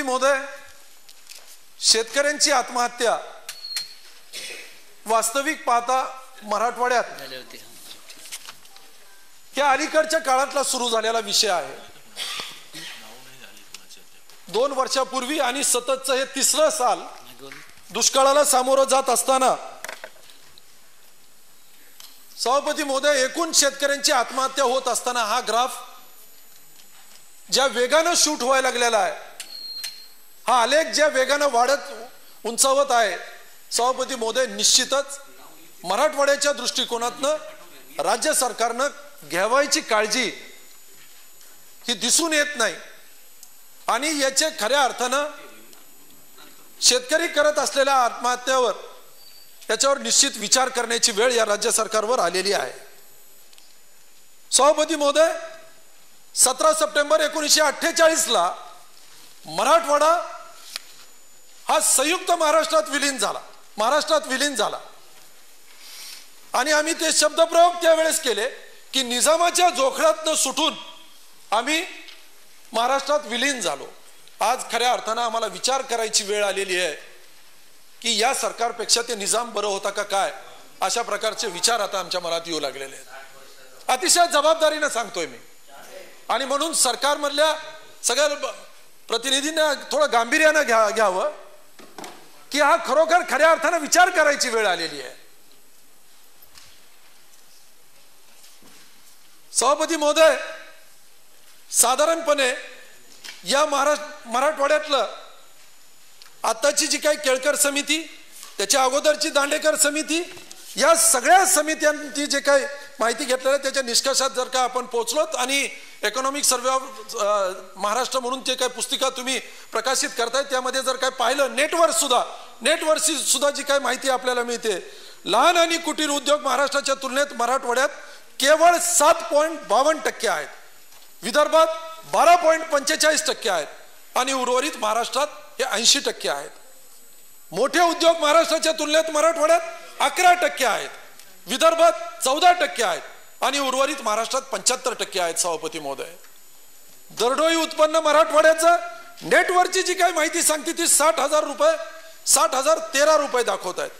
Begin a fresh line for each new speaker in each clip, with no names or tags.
महोदय, शेतकऱ्यांची आत्महत्या वास्तविक पाहता मराठवाड्यात या अलीकडच्या काळातला सुरू झालेला विषय आहे. 2 वर्षापूर्वी आणि सततचं हे 3रं साल दुष्काळाला सामोरं जात असताना सभापती महोदय, एकूण शेतकऱ्यांची आत्महत्या होत असताना हा ग्राफ ज्या वेगानं शूट व्हायला लागलेला आहे, हा आलेख ज्या वेगानं वाढत उंचावत आहे, सभापती महोदय, निश्चितच मराठवाड्याच्या दृष्टिकोनातनं राज्य सरकारनं घ्यावायची काळजी ही दिसून येत नाही आणि याचे खऱ्या अर्थानं शेतकरी करत असलेल्या आत्महत्यावर याच्यावर निश्चित विचार करण्याची वेळ या राज्य सरकारवर आलेली आहे. सभापती महोदय, 17 सप्टेंबर 1948 ला मराठवाडा हा संयुक्त महाराष्ट्रात विलीन झाला आणि आम्ही ते शब्दप्रयोग त्यावेळेस केले की निजामाच्या जोखडातनं सुटून आम्ही महाराष्ट्रात विलीन झालो. आज खऱ्या अर्थानं आम्हाला विचार करायची वेळ आलेली आहे की या सरकारपेक्षा ते निजाम बरं होता का काय, अशा प्रकारचे विचार आता आमच्या मनात येऊ लागलेले आहेत. अतिशय जबाबदारीने सांगतोय मी आणि म्हणून सरकारमधल्या सगळ्या प्रतिनिधींना थोडं गांभीर्यानं घ्यावं की हा खरोखर खऱ्या अर्थानं विचार करायची वेळ आलेली आहे. सभापती महोदय, साधारणपणे या मराठवाड्यातलं आताची जी काही केळकर समिती, त्याच्या अगोदरची दांडेकर समिती, या सगळ्या समित्यांची जे काही माहिती घेतलेल्या त्याच्या निष्कर्षात जर का आपण पोहोचलोत आणि इकॉनॉमिक सर्वे ऑफ महाराष्ट्र म्हणून जे काही पुस्तिका तुम्ही प्रकाशित करताय त्यामध्ये जर काय पाहिलं, नेटवरची सुद्धा जी काही माहिती आपल्याला मिळते, लहान आणि कुटीर उद्योग महाराष्ट्राच्या तुलनेत मराठवाड्यात केवळ 7.52% आहेत, विदर्भात 12.45% आहेत आणि उर्वरित महाराष्ट्रात हे 80% आहेत. मोठे उद्योग महाराष्ट्राच्या तुलनेत मराठवाड्यात 11% आहेत, विदर्भात 14% आहेत आणि उर्वरित महाराष्ट्रात 75% आहेत. सभापती महोदय, दरडोई उत्पन्न मराठवाड्याचं नेटवरची जी काही माहिती सांगते ती 60,013 रुपये दाखवत आहेत,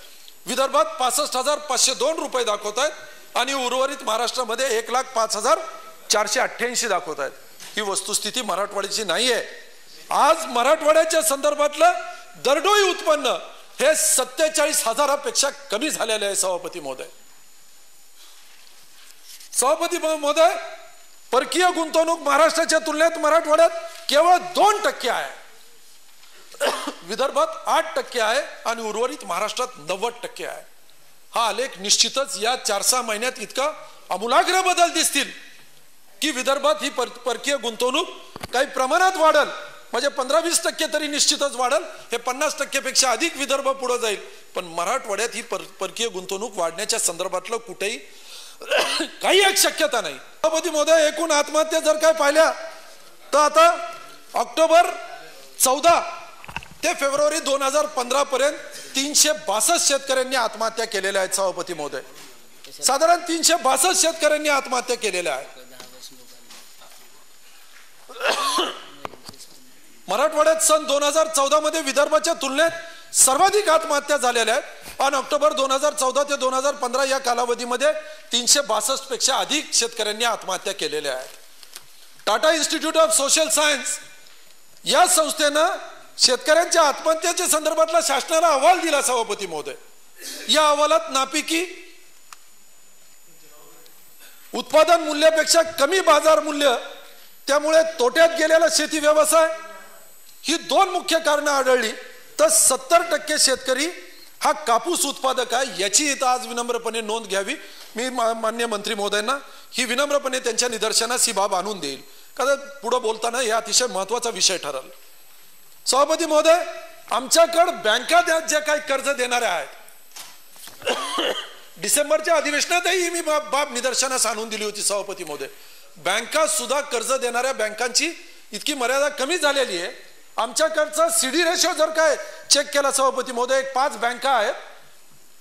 विदर्भात 65,502 रुपये दाखवत आहेत आणि उर्वरित महाराष्ट्रामध्ये 1,05,488 दाखवत आहेत. ही वस्तुस्थिती मराठवाड्याची नाही आहे. आज मराठवाड्याच्या संदर्भातलं दरडोई उत्पन्न हे 47,000पेक्षा कमी झालेले आहे. सभापती महोदय, परकीय गुंतवणूक महाराष्ट्राच्या तुलनेत मराठवाड्यात केवळ 2% आहे, विदर्भात 8% आहे आणि उर्वरित महाराष्ट्रात 90% आहे. हा आलेख निश्चितच या 4-6 महिन्यात इतका आमूलाग्र बदल दिसतील की विदर्भात ही परकीय गुंतवणूक काही प्रमाणात वाढेल, म्हणजे 15-20% तरी निश्चितच वाढेल. हे 50% पेक्षा अधिक विदर्भ पुढे जाईल, पण मराठवाड्यात ही परकीय गुंतवणूक वाढण्याच्या संदर्भातलं कुठेही काही एक शक्यता नाही. सभापती महोदय, एकूण आत्महत्या जर काय पाहिल्या तर आता ऑक्टोबर 14 ते फेब्रुवारी 2015 पर्यंत 362 शेतकऱ्यांनी आत्महत्या केलेल्या आहेत. सभापती महोदय, साधारण 362 शेतकऱ्यांनी आत्महत्या केलेल्या आहेत. मराठवाड्यात सन 2014 मध्ये विदर्भाच्या तुलनेत सर्वाधिक आत्महत्या झालेल्या आहेत आणि ऑक्टोबर 2014 ते 2015 या कालावधीमध्ये 362 पेक्षा अधिक शेतकऱ्यांनी आत्महत्या केलेल्या आहेत. Tata institute of social science या संस्थेनं शेतकऱ्यांच्या आत्महत्येच्या संदर्भातला शासनाला अहवाल दिला. सभापती महोदय, या अहवालात नापिकी, उत्पादन मूल्यापेक्षा कमी बाजार मूल्य, त्यामुळे तोट्यात गेलेला शेती व्यवसाय, ही 2 मुख्य कारणं आढळली. तर 70% शेतकरी हा कापूस उत्पादक आहे. याची इथं आज विनम्रपणे नोंद घ्यावी. मी मान्य मंत्री महोदयांना ही विनम्रपणे त्यांच्या निदर्शनास ही बाब आणून देईल, कारण पुढे बोलताना हे अतिशय महत्वाचा विषय ठरेल. सभापती महोदय, आमच्याकडे बँका जे काही कर्ज देणाऱ्या आहेत, डिसेंबरच्या अधिवेशनातही मी बाब निदर्शनास आणून दिली होती. सभापती महोदय, बँका सुद्धा कर्ज देणाऱ्या बँकांची इतकी मर्यादा कमी झालेली आहे. आमच्याकडचा सीडी रेशो जर काय चेक केला सभापती महोदय, 5 बँका आहेत,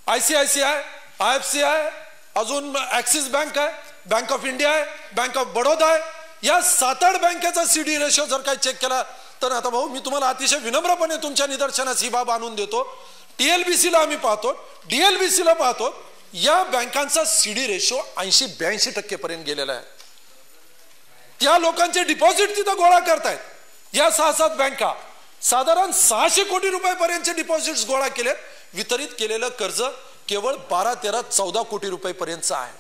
ICICI, IFCI, अजून ऍक्सिस बँक आहे, बँक ऑफ इंडिया आहे, बँक ऑफ बडोदा आहे, या 7-8 बँकेचा सीडी रेशो जर काय चेक केला तर आता भाऊ मी तुम्हाला अतिशय विनम्रपणे तुमच्या निदर्शनास ही बाब आणून देतो. TLBC ला आम्ही पाहतो, DLBC ला पाहतो, या बँकांचा CD रेशो 80-82% पर्यंत गेलेला आहे. त्या लोकांचे डिपॉझिट तिथं गोळा करतायत. या 6-7 बँका साधारण 600 कोटी रुपयापर्यंतचे डिपॉझिट्स गोळा केलेत. वितरित केलेलं कर्ज केवळ 12-13-14 कोटी रुपयापर्यंतचं आहे.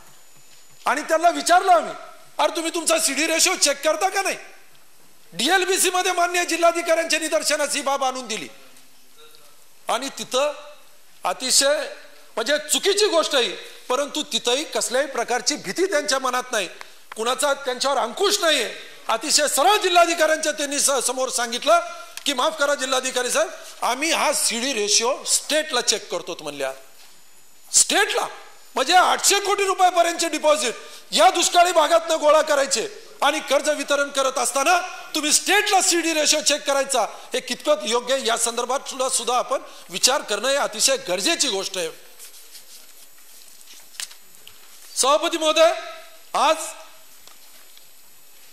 आणि त्यांना विचारलं आम्ही, अरे तुम्ही तुमचा CD रेशो चेक करता का नाही? DLBC मध्ये मान्य जिल्हाधिकाऱ्यांच्या निदर्शनास ही बाब आणून दिली. आणि तिथं अतिशय म्हणजे चुकीची गोष्ट आहे, परंतु तिथंही कसल्याही प्रकारची भीती त्यांच्या मनात नाही, कुणाचा त्यांच्यावर अंकुश नाहीये. अतिशय सरळ जिल्हाधिकाऱ्यांच्या त्यांनी समोर सांगितलं की माफ करा जिल्हाधिकारी साहेब, आम्ही हा CD रेशो स्टेटला चेक करतो म्हणल्या. स्टेटला म्हणजे 800 कोटी रुपयापर्यंतचे डिपॉझिट या दुष्काळी भागातनं गोळा करायचे आणि कर्ज वितरण करत असताना तुम्ही स्टेटला CD रेशो चेक करायचा, हे कितपत योग्य या संदर्भात सुद्धा आपण विचार करणं हे अतिशय गरजेची गोष्ट आहे. सभापती महोदय, आज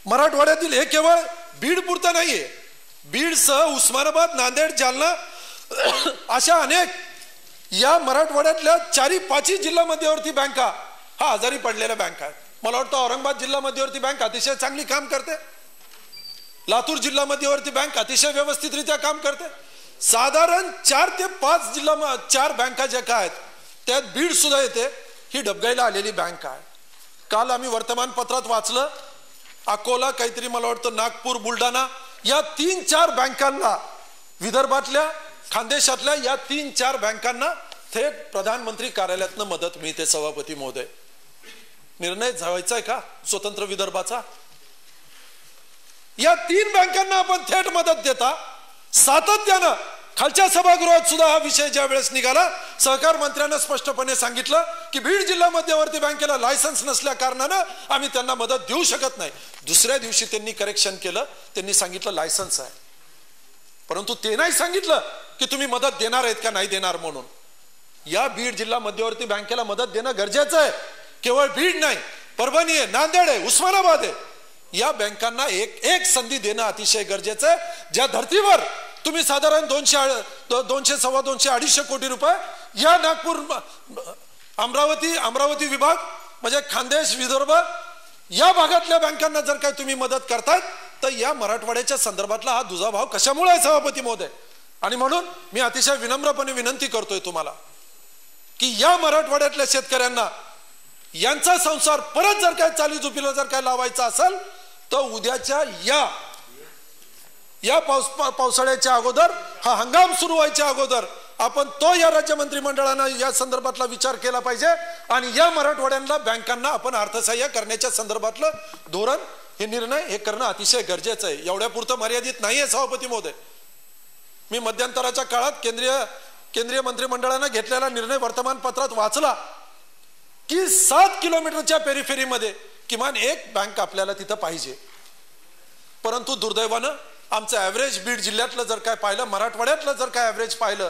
मराठवाड्यातील हे केवळ बीड पुरतं नाहीये, बीडसह उस्मानाबाद, नांदेड, जालना अशा अनेक या मराठवाड्यातल्या 4-5 जिल्हा मध्यवर्ती बँका हा आजारी पडलेल्या बँका आहेत. मला वाटतं औरंगाबाद जिल्हा मध्यवर्ती बँक अतिशय चांगली काम करते, लातूर जिल्हा मध्यवर्ती बँक अतिशय व्यवस्थितरित्या काम करते. साधारण 4 ते 5 जिल्हा 4 बँका ज्या काय आहेत त्यात बीड सुद्धा येते. ही डबगाईला आलेली बँक आहे. काल आम्ही वर्तमानपत्रात वाचलं, अकोला, काहीतरी मला वाटतं नागपूर, बुलढाणा या 3-4 बँकांना, विदर्भातल्या, खानदेशातल्या या 3-4 बँकांना थेट प्रधानमंत्री कार्यालयातनं मदत मिळते. सभापती महोदय, निर्णय व्हायचा आहे का स्वतंत्र विदर्भाचा? या 3 बँकांना आपण थेट मदत देता. सातत्यानं खालच्या सभागृहात सुद्धा हा विषय ज्या वेळेस निघाला, सहकार मंत्र्यांना स्पष्टपणे सांगितलं की बीड जिल्हा मध्यवर्ती बँकेला लायसन्स नसल्या कारणानं आम्ही त्यांना मदत देऊ शकत नाही. दुसऱ्या दिवशी त्यांनी करेक्शन केलं, त्यांनी सांगितलं लायसन्स आहे, परंतु ते नाही सांगितलं की तुम्ही मदत देणार आहेत का नाही देणार म्हणून. या बीड जिल्हा मध्यवर्ती बँकेला मदत देणं गरजेचं आहे. केवळ बीड नाही, परभणी आहे, नांदेड आहे, उस्मानाबाद आहे, या बँकांना एक संधी देणं अतिशय गरजेचं आहे. ज्या धर्तीवर तुम्ही साधारण 200, 200-250 कोटी रुपये या नागपूर, अमरावती विभाग म्हणजे खानदेश, विदर्भ या भागातल्या बँकांना जर काय तुम्ही मदत करतायत तर या मराठवाड्याच्या संदर्भातला हा दुजाभाव कशामुळे आहे सभापती महोदय? आणि म्हणून मी अतिशय विनम्रपणे विनंती करतोय तुम्हाला की या मराठवाड्यातल्या शेतकऱ्यांना यांचा संसार परत जर काय चालीजुपीला जर काय लावायचा असेल तर उद्याच्या या पावसाळ्याच्या अगोदर, हा हंगाम सुरू व्हायच्या अगोदर आपण तो या राज्य मंत्रिमंडळानं या संदर्भातला विचार केला पाहिजे आणि या मराठवाड्यांना बँकांना आपण अर्थसहाय्य करण्याच्या संदर्भातलं धोरण, हे निर्णय हे करणं अतिशय गरजेचं आहे. एवढ्यापुरतं मर्यादित नाहीये सभापती महोदय. मी मध्यंतराच्या काळात केंद्रीय मंत्रिमंडळानं घेतलेला निर्णय वर्तमानपत्रात वाचला की 7 किलोमीटरच्या पेरिफेरीमध्ये किमान एक बँक आपल्याला तिथं पाहिजे. परंतु दुर्दैवानं आमचं ॲव्हरेज बीड जिल्ह्यातलं जर काय पाहिलं, मराठवाड्यातलं जर काय ॲव्हरेज पाहिलं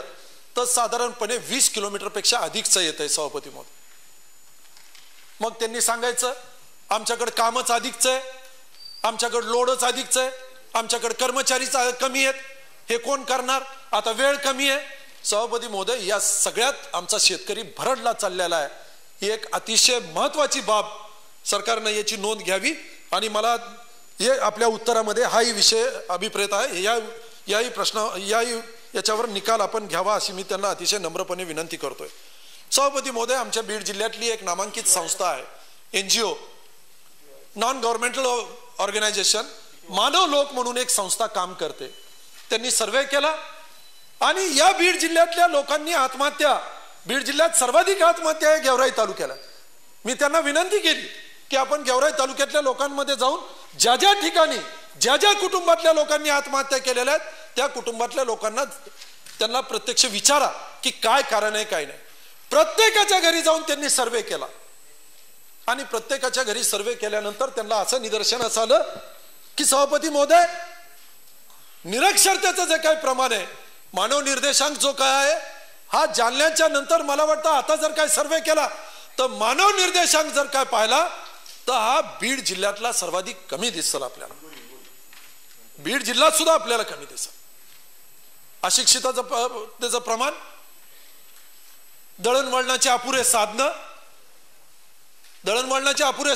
तर साधारणपणे 20 किलोमीटरपेक्षा अधिकचं येत आहे सभापती महोदय. मग त्यांनी सांगायचं आमच्याकडे कामच अधिकचं आहे, आमच्याकडे लोडच अधिकचं आहे, आमच्याकडे कर्मचारीच कमी आहेत, हे कोण करणार, आता वेळ कमी आहे. सभापती महोदय, या सगळ्यात आमचा शेतकरी भरडला चाललेला आहे. ही एक अतिशय महत्वाची बाब सरकारने याची नोंद घ्यावी आणि मला हे आपल्या उत्तरामध्ये हाही विषय अभिप्रेत आहे. याही प्रश्न याच्यावर निकाल आपण घ्यावा अशी मी त्यांना अतिशय नम्रपणे विनंती करतोय. सभापती महोदय, आमच्या बीड जिल्ह्यातली एक नामांकित संस्था आहे, NGO, नॉन गव्हर्नमेंटल ऑर्गनायझेशन, मानव लोक म्हणून एक संस्था काम करते. त्यांनी सर्वे केला आणि या बीड जिल्ह्यातल्या लोकांनी आत्महत्या, बीड जिल्ह्यात सर्वाधिक आत्महत्या आहे गेवराई तालुक्याला. मी त्यांना विनंती केली की आपण गेवराई तालुक्यातल्या लोकांमध्ये जाऊन ज्या ठिकाणी ज्या कुटुंबातल्या लोकांनी आत्महत्या केलेल्या आहेत त्या कुटुंबातल्या लोकांना त्यांना प्रत्यक्ष विचारा की काय कारण आहे काय नाही. प्रत्येकाच्या घरी जाऊन त्यांनी सर्वे केला आणि प्रत्येकाच्या घरी सर्वे केल्यानंतर त्यांना असं निदर्शनास आलं की सभापती महोदय, निरक्षरतेचं जे काही प्रमाण आहे, मानव निर्देशांक जो काय आहे, हा जालन्याच्या नंतर मला वाटतं आता जर काय सर्वे केला तर मानव निर्देशांक जर काय पाहिला तर हा बीड जिल्ह्यातला सर्वाधिक कमी दिसेल आपल्याला. बीड जिल्ह्यात सुद्धा आपल्याला कमी दिसत. अशिक्षिताचं त्याचं प्रमाण, दळणवळणाचे अपुरे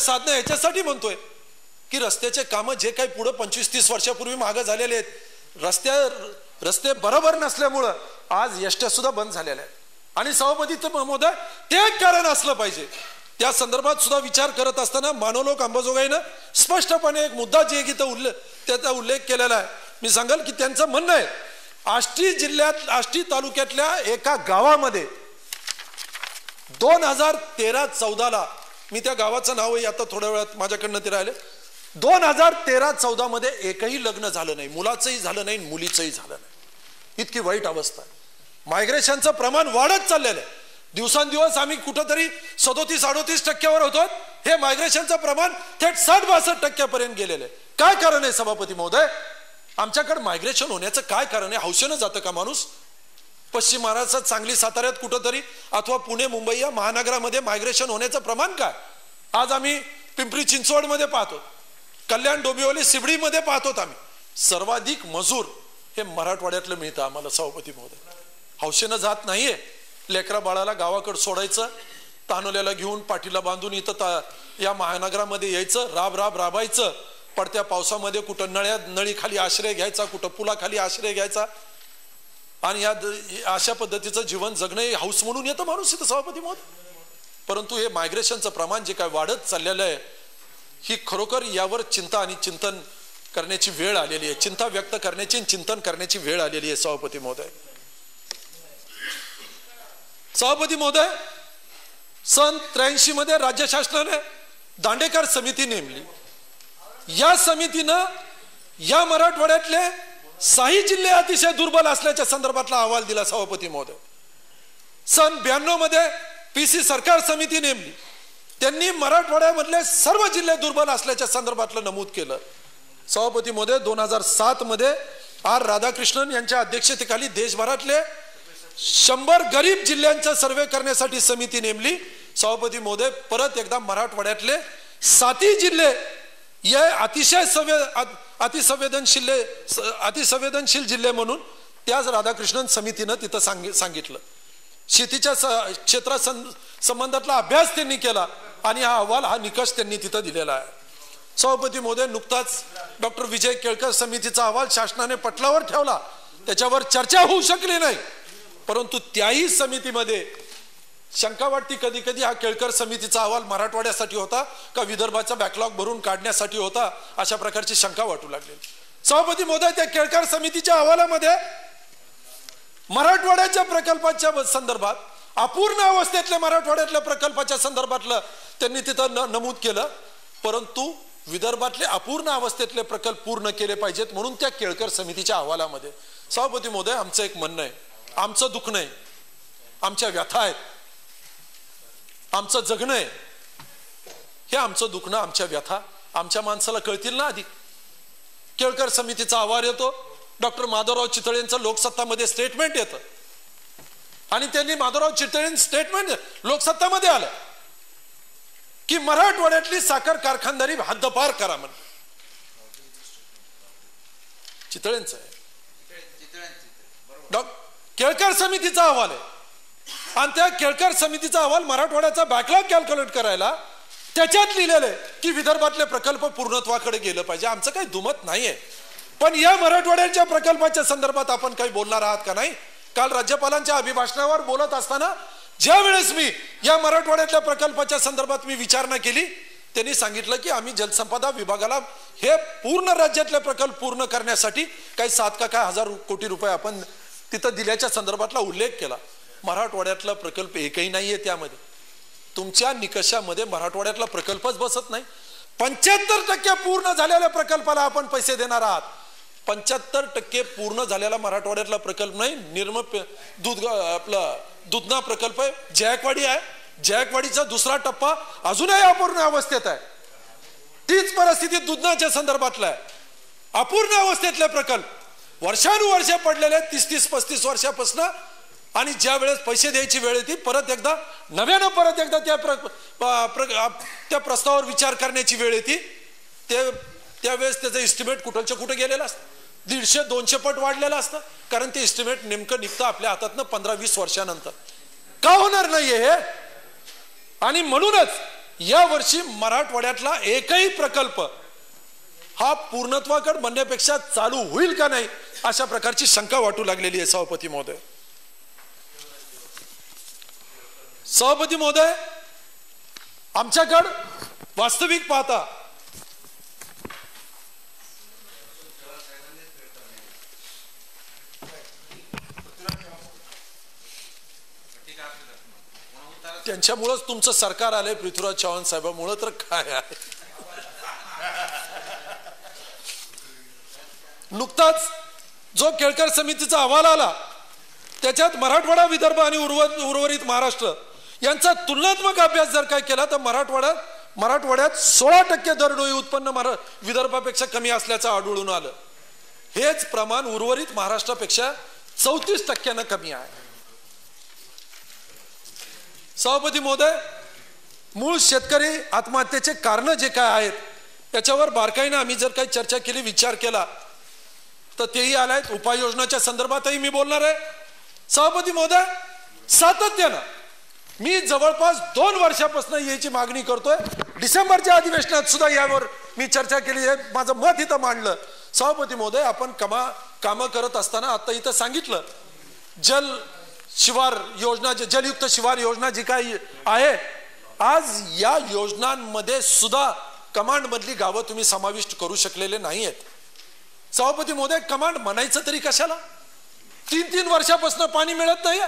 साधनं याच्यासाठी म्हणतोय की रस्त्याचे कामं जे काही पुढे 25-30 वर्षापूर्वी मागे झालेले आहेत, रस्ते बरोबर नसल्यामुळं आज एसट्या सुद्धा बंद झालेल्या आहेत. आणि सभापती महोदय, ते कारण असलं पाहिजे. त्या संदर्भात सुद्धा विचार करत असताना मानवलोक अंबाजोगाईनं स्पष्टपणे एक मुद्दा जे इथं त्याचा उल्लेख केलेला आहे. मी सांगाल की त्यांचं म्हणणं आहे, आष्टी तालुक्यातल्या एका गावामध्ये 2013-14 मी त्या गावाचं नावही आता थोड्या वेळात माझ्याकडनं ते राहिले, 2013-14 मध्ये एकही लग्न झालं नाही, मुलाचंही झालं नाही, मुलीचंही झालं नाही. इतकी वाईट अवस्था आहे. मायग्रेशनचं प्रमाण वाढत चाललेलं आहे. दिवसांदिवस आम्ही कुठंतरी 37-38% होतो, हे मायग्रेशनचं प्रमाण थेट 60-62% गेलेलं आहे. काय कारण आहे सभापती महोदय? आमच्याकडे मायग्रेशन होण्याचं काय कारण आहे? हौसेनं जातं का माणूस? पश्चिम महाराष्ट्रात, सांगली, साताऱ्यात कुठंतरी अथवा पुणे, मुंबई या महानगरामध्ये मायग्रेशन होण्याचं प्रमाण काय? आज आम्ही पिंपरी चिंचवडमध्ये पाहतो, कल्याण, डोंबिवली, सिबडीमध्ये पाहतो. आम्ही सर्वाधिक मजूर हे मराठवाड्यातलं मिळतं आम्हाला सभापती महोदय. हौसेनं जात नाहीये. लेकरा बाळाला गावाकडे सोडायचं, तानोल्याला घेऊन पाठीला बांधून इथं या महानगरामध्ये यायचं, राबायचं. पडत्या पावसामध्ये कुठं नळीखाली आश्रय घ्यायचा, कुठं पुलाखाली आश्रय घ्यायचा. आणि या अशा पद्धतीचं जीवन जगणं हाऊस म्हणून येतं माणूस इथं सभापती महोदय. परंतु हे मायग्रेशनचं प्रमाण जे काय वाढत चाललेलं आहे, ही खरोखर यावर चिंता आणि चिंतन करण्याची वेळ आलेली आहे. चिंता व्यक्त करण्याची, चिंतन करण्याची वेळ आलेली आहे सभापती महोदय. सभापती महोदय, सन 83 मध्ये राज्य शासनाने दांडेकर समिती नेमली. या समितीनं या मराठवाड्यातले 6 जिल्हे अतिशय दुर्बल असल्याच्या संदर्भातला अहवाल दिला सभापती महोदय. सन 92 मध्ये PC सरकार समिती नेमली. त्यांनी मराठवाड्यामधले सर्व जिल्हे दुर्बल असल्याच्या संदर्भातलं नमूद केलं. सभापती महोदय, 2007 मध्ये R राधाकृष्णन यांच्या अध्यक्षतेखाली देशभरातले 100 गरीब जिल्ह्यांचा सर्वे करण्यासाठी समिती नेमली. सभापती महोदय, परत एकदा मराठवाड्यातले 7 जिल्हे हे अतिशय अतिसंवेदनशील जिल्हे म्हणून त्याच राधाकृष्णन समितीनं तिथं सांगितलं. शेतीच्या क्षेत्रा संबंधातला अभ्यास त्यांनी केला आणि हा अहवाल, हा निकष त्यांनी तिथं दिलेला आहे. सभापती महोदय, नुकताच डॉक्टर विजय केळकर समितीचा अहवाल शासनाने पटलावर ठेवला. त्याच्यावर चर्चा होऊ शकली नाही. परंतु त्याही समितीमध्ये शंका वाटती कधी कधी, हा केळकर समितीचा अहवाल मराठवाड्यासाठी होता का विदर्भाचा बॅकलॉग भरून काढण्यासाठी होता, अशा प्रकारची शंका वाटू लागली. सभापती महोदय, त्या केळकर समितीच्या अहवालामध्ये मराठवाड्याच्या प्रकल्पाच्या संदर्भात, अपूर्ण अवस्थेतल्या मराठवाड्यातल्या प्रकल्पाच्या संदर्भातलं त्यांनी तिथं नमूद केलं. परंतु विदर्भातले अपूर्ण अवस्थेतले प्रकल्प पूर्ण केले पाहिजेत म्हणून त्या केळकर समितीच्या अहवालामध्ये. सभापती महोदय, आमचं एक म्हणणं आहे, आमचं दुःख नाही, आमच्या व्यथा आहेत, आमचं जगणं आहे, हे आमचं दुखणं, आमच्या व्यथा आमच्या माणसाला कळतील ना. आधी केळकर समितीचा अहवाल येतो, डॉक्टर माधवराव चितळेंचं लोकसत्तामध्ये स्टेटमेंट येतं आणि त्यांनी माधवराव चितळे स्टेटमेंट लोकसत्तामध्ये आलं की मराठवाड्यातली साखर कारखानदारी हद्दपार करा म्हणून. चितळेंचं आहे, केळकर समितीचा अहवाल आहे. आणि त्या केळकर समितीचा अहवाल मराठवाड्याचा बॅकलॉग कॅल्क्युलेट करायला त्याच्यात लिहिलेलं आहे की विदर्भातले प्रकल्प पूर्णत्वाकडे गेलं पाहिजे. आमचं काही दुमत नाहीये, पण या मराठवाड्याच्या प्रकल्पाच्या संदर्भात आपण काही बोलणार आहात का नाही? काल राज्यपालांच्या अभिभाषणावर बोलत असताना ज्या वेळेस मी या मराठवाड्यातल्या प्रकल्पाच्या संदर्भात मी विचारणा केली, त्यांनी सांगितलं की आम्ही जलसंपदा विभागाला हे पूर्ण राज्यातले प्रकल्प पूर्ण करण्यासाठी काही 7 का काय हजार कोटी रुपये आपण तिथं दिल्याच्या संदर्भातला उल्लेख केला. मराठवाड्यातला प्रकल्प एकही नाहीये. त्यामध्ये तुमच्या निकषामध्ये मराठवाड्यातला प्रकल्पच बसत नाही. 75% पूर्ण झालेल्या प्रकल्पाला आपण पैसे देणार आहात. 75% पूर्ण झालेला मराठवाड्यातला प्रकल्प नाही. दुधना प्रकल्प आहे, जायकवाडी आहे, जायकवाडीचा दुसरा टप्पा अजूनही अपूर्ण अवस्थेत आहे. तीच परिस्थिती दुधनाच्या संदर्भातला आहे. अपूर्ण अवस्थेतले प्रकल्प वर्षानुवर्ष पडलेले 30-35 वर्षापासून, आणि ज्या वेळेस पैसे द्यायची वेळ येते परत एकदा नव्यानं परत एकदा त्या प्रस्तावावर विचार करण्याची वेळ येते, त्यावेळेस त्याचं एस्टिमेट कुठलच्या कुठे गेलेलं असतं. 150-200 पट वाढलेलं असतं, कारण ते एस्टिमेट नेमकं निघतं आपल्या हातातनं 15-20 वर्षानंतर. का होणार नाहीये हे? आणि म्हणूनच या वर्षी मराठवाड्यातला एकही प्रकल्प हा पूर्णत्वाकडे म्हणण्यापेक्षा चालू होईल का नाही अशा प्रकारची शंका वाटू लागलेली आहे. सभापती महोदय, सभापती महोदय, आमच्याकडे वास्तविक पाहता त्यांच्यामुळेच तुमचं सरकार आलंय पृथ्वीराज चव्हाण साहेबांमुळे, तर काय आहे. नुकताच जो केळकर समितीचा अहवाल आला त्याच्यात मराठवाडा, विदर्भ आणि उर्वरित महाराष्ट्र यांचा तुलनात्मक अभ्यास जर काय केला तर मराठवाड्यात 16% दरडोई उत्पन्न विदर्भापेक्षा कमी असल्याचं आढळून आलं. हेच प्रमाण उर्वरित महाराष्ट्रापेक्षा 34% कमी आहे. सभापती महोदय, मूळ शेतकरी आत्महत्येचे कारण जे काय आहेत त्याच्यावर बारकाईने आम्ही जर काही चर्चा केली, विचार केला तर तेही आलायत. उपाययोजनाच्या संदर्भातही मी बोलणार आहे. सभापती महोदय, सातत्यानं मी जवळपास 2 वर्षापासून याची मागणी करतोय. डिसेंबरच्या अधिवेशनात सुद्धा यावर मी चर्चा केली आहे, माझं मत इथं मांडलं. सभापती महोदय, आपण कामं करत असताना आता इथं सांगितलं शिवार योजना, जलयुक्त शिवार योजना जी काही आहे, आज या योजनांमध्ये सुद्धा कमांड मधली गावं तुम्ही समाविष्ट करू शकलेले नाही आहेत. सभापती महोदय, कमांड म्हणायचं तरी कशाला? 3-3 वर्षापासून पाणी मिळत नाही,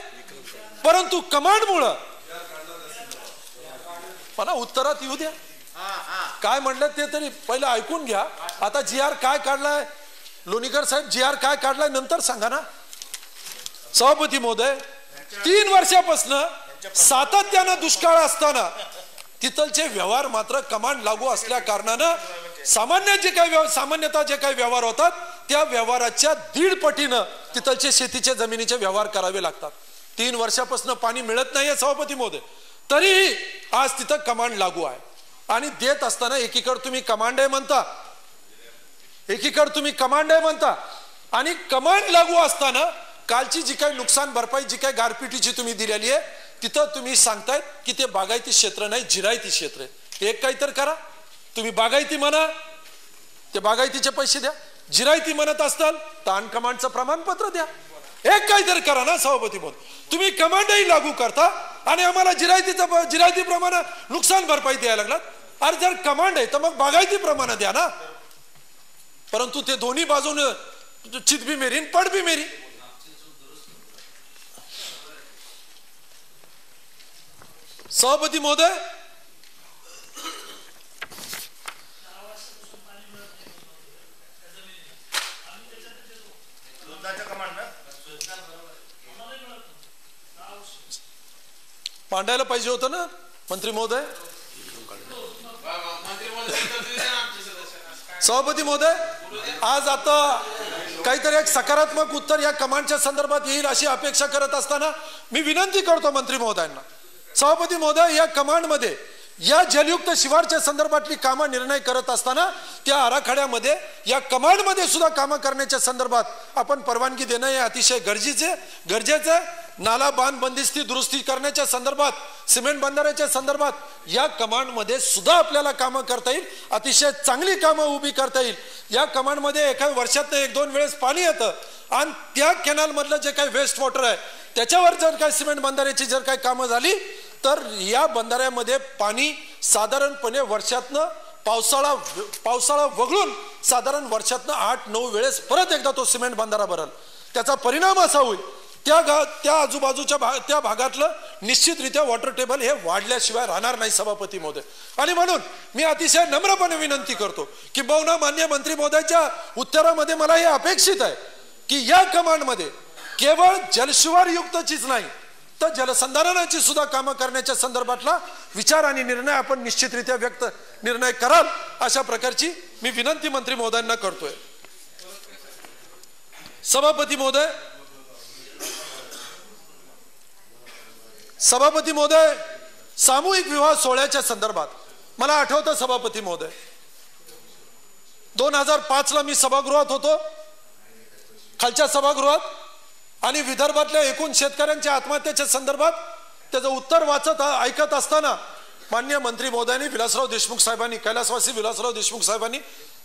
परंतु कमांडमुळं मला उत्तरात येऊ द्या. काय म्हणलं ते तरी पहिलं ऐकून घ्या. आता GR काय काढलाय, लोणीकर साहेब, GR काय काढलाय नंतर सांगा ना. सभापती महोदय, 3 वर्षापासून सातत्यानं दुष्काळ असताना तिथलचे व्यवहार मात्र कमांड लागू असल्या कारणानं सामान्यतः जे काही व्यवहार होतात त्या व्यवहाराच्या 1.5 पटीनं तिथलचे शेतीचे जमिनीचे व्यवहार करावे लागतात. 3 वर्षापासून पाणी मिळत नाहीये सभापती महोदय, तरीही आज तिथं कमांड लागू आहे. आणि देत असताना एकीकडे तुम्ही कमांड आहे म्हणता, आणि कमांड लागू असताना कालची जी काही नुकसान भरपाई जी काही गारपिटीची तुम्ही दिलेली आहे तिथं तुम्ही सांगतायत की ते बागायती क्षेत्र नाही, जिरायती क्षेत्र आहे. एक काहीतरी करा. तुम्ही बागायती म्हणा, ते बागायतीचे पैसे द्या. जिरायती म्हणत असताल ताण कमांडचं प्रमाणपत्र द्या. एक काहीतरी करा ना सभापती महोदय. तुम्ही कमांडही लागू करता आणि आम्हाला जिरायती प्रमाणे नुकसान भरपाई द्यायला लागलात. अरे जर कमांड आहे तर मग बागायती प्रमाणे द्या ना. परंतु ते दोन्ही बाजूने चित भी मेरी पड भी मेरी. सभापती महोदय, मांडायला पाहिजे होतं ना मंत्री महोदय. सभापती महोदय, आज आता काहीतरी एक सकारात्मक उत्तर या कमांडच्या संदर्भात येईल अशी अपेक्षा करत असताना मी विनंती करतो मंत्री महोदयांना. सभापती महोदय, या कमांडमध्ये या जलयुक्त शिवारच्या संदर्भातली कामं निर्णय करत असताना त्या आराखड्यामध्ये या कमांडमध्ये सुद्धा कामं करण्याच्या संदर्भात आपण परवानगी देणं हे अतिशय गरजेचं आहे. नाला बांध बंदिस्ती दुरुस्ती करण्याच्या संदर्भात, सिमेंट बंधाऱ्याच्या संदर्भात या कमांडमध्ये सुद्धा आपल्याला कामं करता येईल, अतिशय चांगली कामं उभी करता येईल. या कमांडमध्ये एका वर्षात 1-2 वेळेस पाणी येतं आणि त्या कॅनल मधलं जे काही वेस्ट वॉटर आहे त्याच्यावर जर काही सिमेंट बंधाऱ्याची जर काही कामं झाली तर या बंधाऱ्यामध्ये पाणी साधारणपणे वर्षातनं पावसाळा वगळून साधारण वर्षातनं 8-9 वेळेस परत एकदा तो सिमेंट बंधारा भरल. त्याचा परिणाम असा होईल त्या आजूबाजूच्या त्या भागातलं निश्चितरित्या वॉटर टेबल हे वाढल्याशिवाय राहणार नाही सभापती महोदय. आणि म्हणून मी अतिशय नम्रपणे विनंती करतो की बहुना मान्य मंत्री महोदयाच्या उत्तरामध्ये मला हे अपेक्षित आहे की या कमांडमध्ये केवळ जलशिवार युक्तचीच नाही तर जलसंधारणाची सुद्धा कामं करण्याच्या संदर्भातला विचार आणि निर्णय आपण निश्चितरित्या निर्णय कराल अशा प्रकारची मी विनंती मंत्री महोदयांना करतोय. सभापती महोदय, सामूहिक विवाह सोहळ्याच्या संदर्भात मला आठवतं सभापती महोदय 2005 ला मी सभागृहात होतो खालच्या सभागृहात आणि विदर्भातल्या एकूण शेतकऱ्यांच्या आत्महत्येच्या संदर्भात त्याचं उत्तर वाचत ऐकत असताना माननीय मंत्री महोदयांनी विलासराव देशमुख साहेबांनी, कैलासवासी विलासराव देशमुख साहेबांनी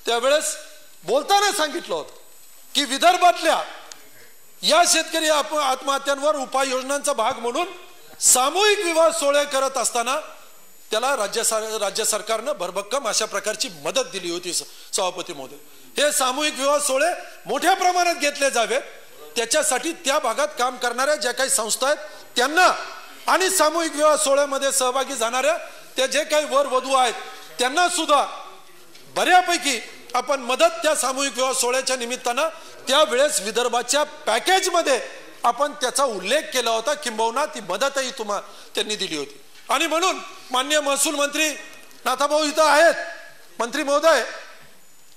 त्यावेळेस बोलताना सांगितलं होतं की विदर्भातल्या या शेतकरी आत्महत्यांवर उपाययोजनांचा भाग म्हणून सामूहिक विवाह सोहळे करत असताना त्याला राज्य सरकारनं भरभक्कम अशा प्रकारची मदत दिली होती. सभापती महोदय, हे सामूहिक विवाह सोहळे मोठ्या प्रमाणात घेतले जावेत, त्याच्यासाठी त्या भागात काम करणाऱ्या ज्या काही संस्था आहेत त्यांना आणि सामूहिक विवाह सोहळ्यामध्ये सहभागी जाणाऱ्या त्या जे काही वर वधू आहेत त्यांना सुद्धा बऱ्यापैकी आपण मदत त्या सामूहिक विवाह सोहळ्याच्या निमित्तानं त्यावेळेस विदर्भाच्या पॅकेजमध्ये आपण त्याचा उल्लेख केला होता, किंबहुना ती मदतही त्यांनी दिली होती. आणि म्हणून माननीय महसूल मंत्री नाथाभाऊ इथं आहेत, मंत्री महोदय,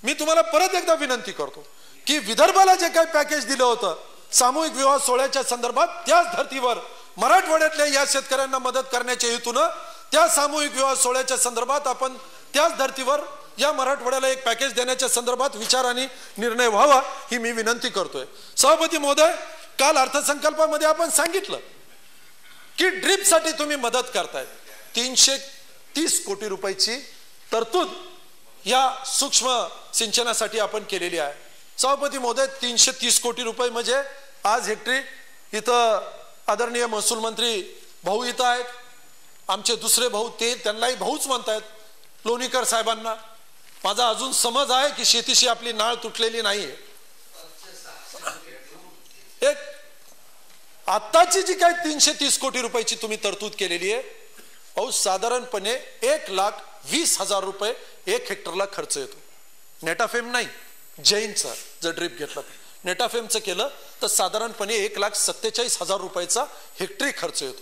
मी तुम्हाला परत एकदा विनंती करतो की विदर्भाला जे काही पॅकेज दिलं होतं सामूहिक विवाह सोहळ्याच्या संदर्भात, त्याच धर्तीवर मराठवाड्यातल्या या शेतकऱ्यांना मदत करण्याच्या हेतूनं त्या सामूहिक विवाह सोहळ्याच्या संदर्भात आपण त्याच धर्तीवर या मराठवाड्याला एक पॅकेज देण्याच्या संदर्भात विचार आणि निर्णय व्हावा ही मी विनंती करतोय. सभापती महोदय, काल अर्थसंकल्पामध्ये आपण सांगितलं की ड्रीपसाठी तुम्ही मदत करताय, 330 कोटी रुपयाची तरतूद या सूक्ष्म सिंचनासाठी आपण केलेली आहे. सभापती महोदय, 330 कोटी रुपये म्हणजे आज हेक्टरी इथं आदरणीय महसूल मंत्री भाऊ इथं आहेत, आमचे दुसरे भाऊ ते त्यांनाही भाऊच म्हणतायत, लोणीकर साहेबांना. माझा अजून समज आहे की शेतीशी आपली नाळ तुटलेली नाहीये. एक आत्ताची जी काही 330 कोटी रुपयाची तुम्ही तरतूद केलेली आहे, भाऊ साधारणपणे 1,20,000 रुपये 1 हेक्टरला खर्च येतो. नेटाफेम नाही, जैनचा जर ड्रीप घेतला तर नेटाफेमचं केलं तर साधारणपणे 1,47,000 रुपयाचा हेक्टरी खर्च येतो.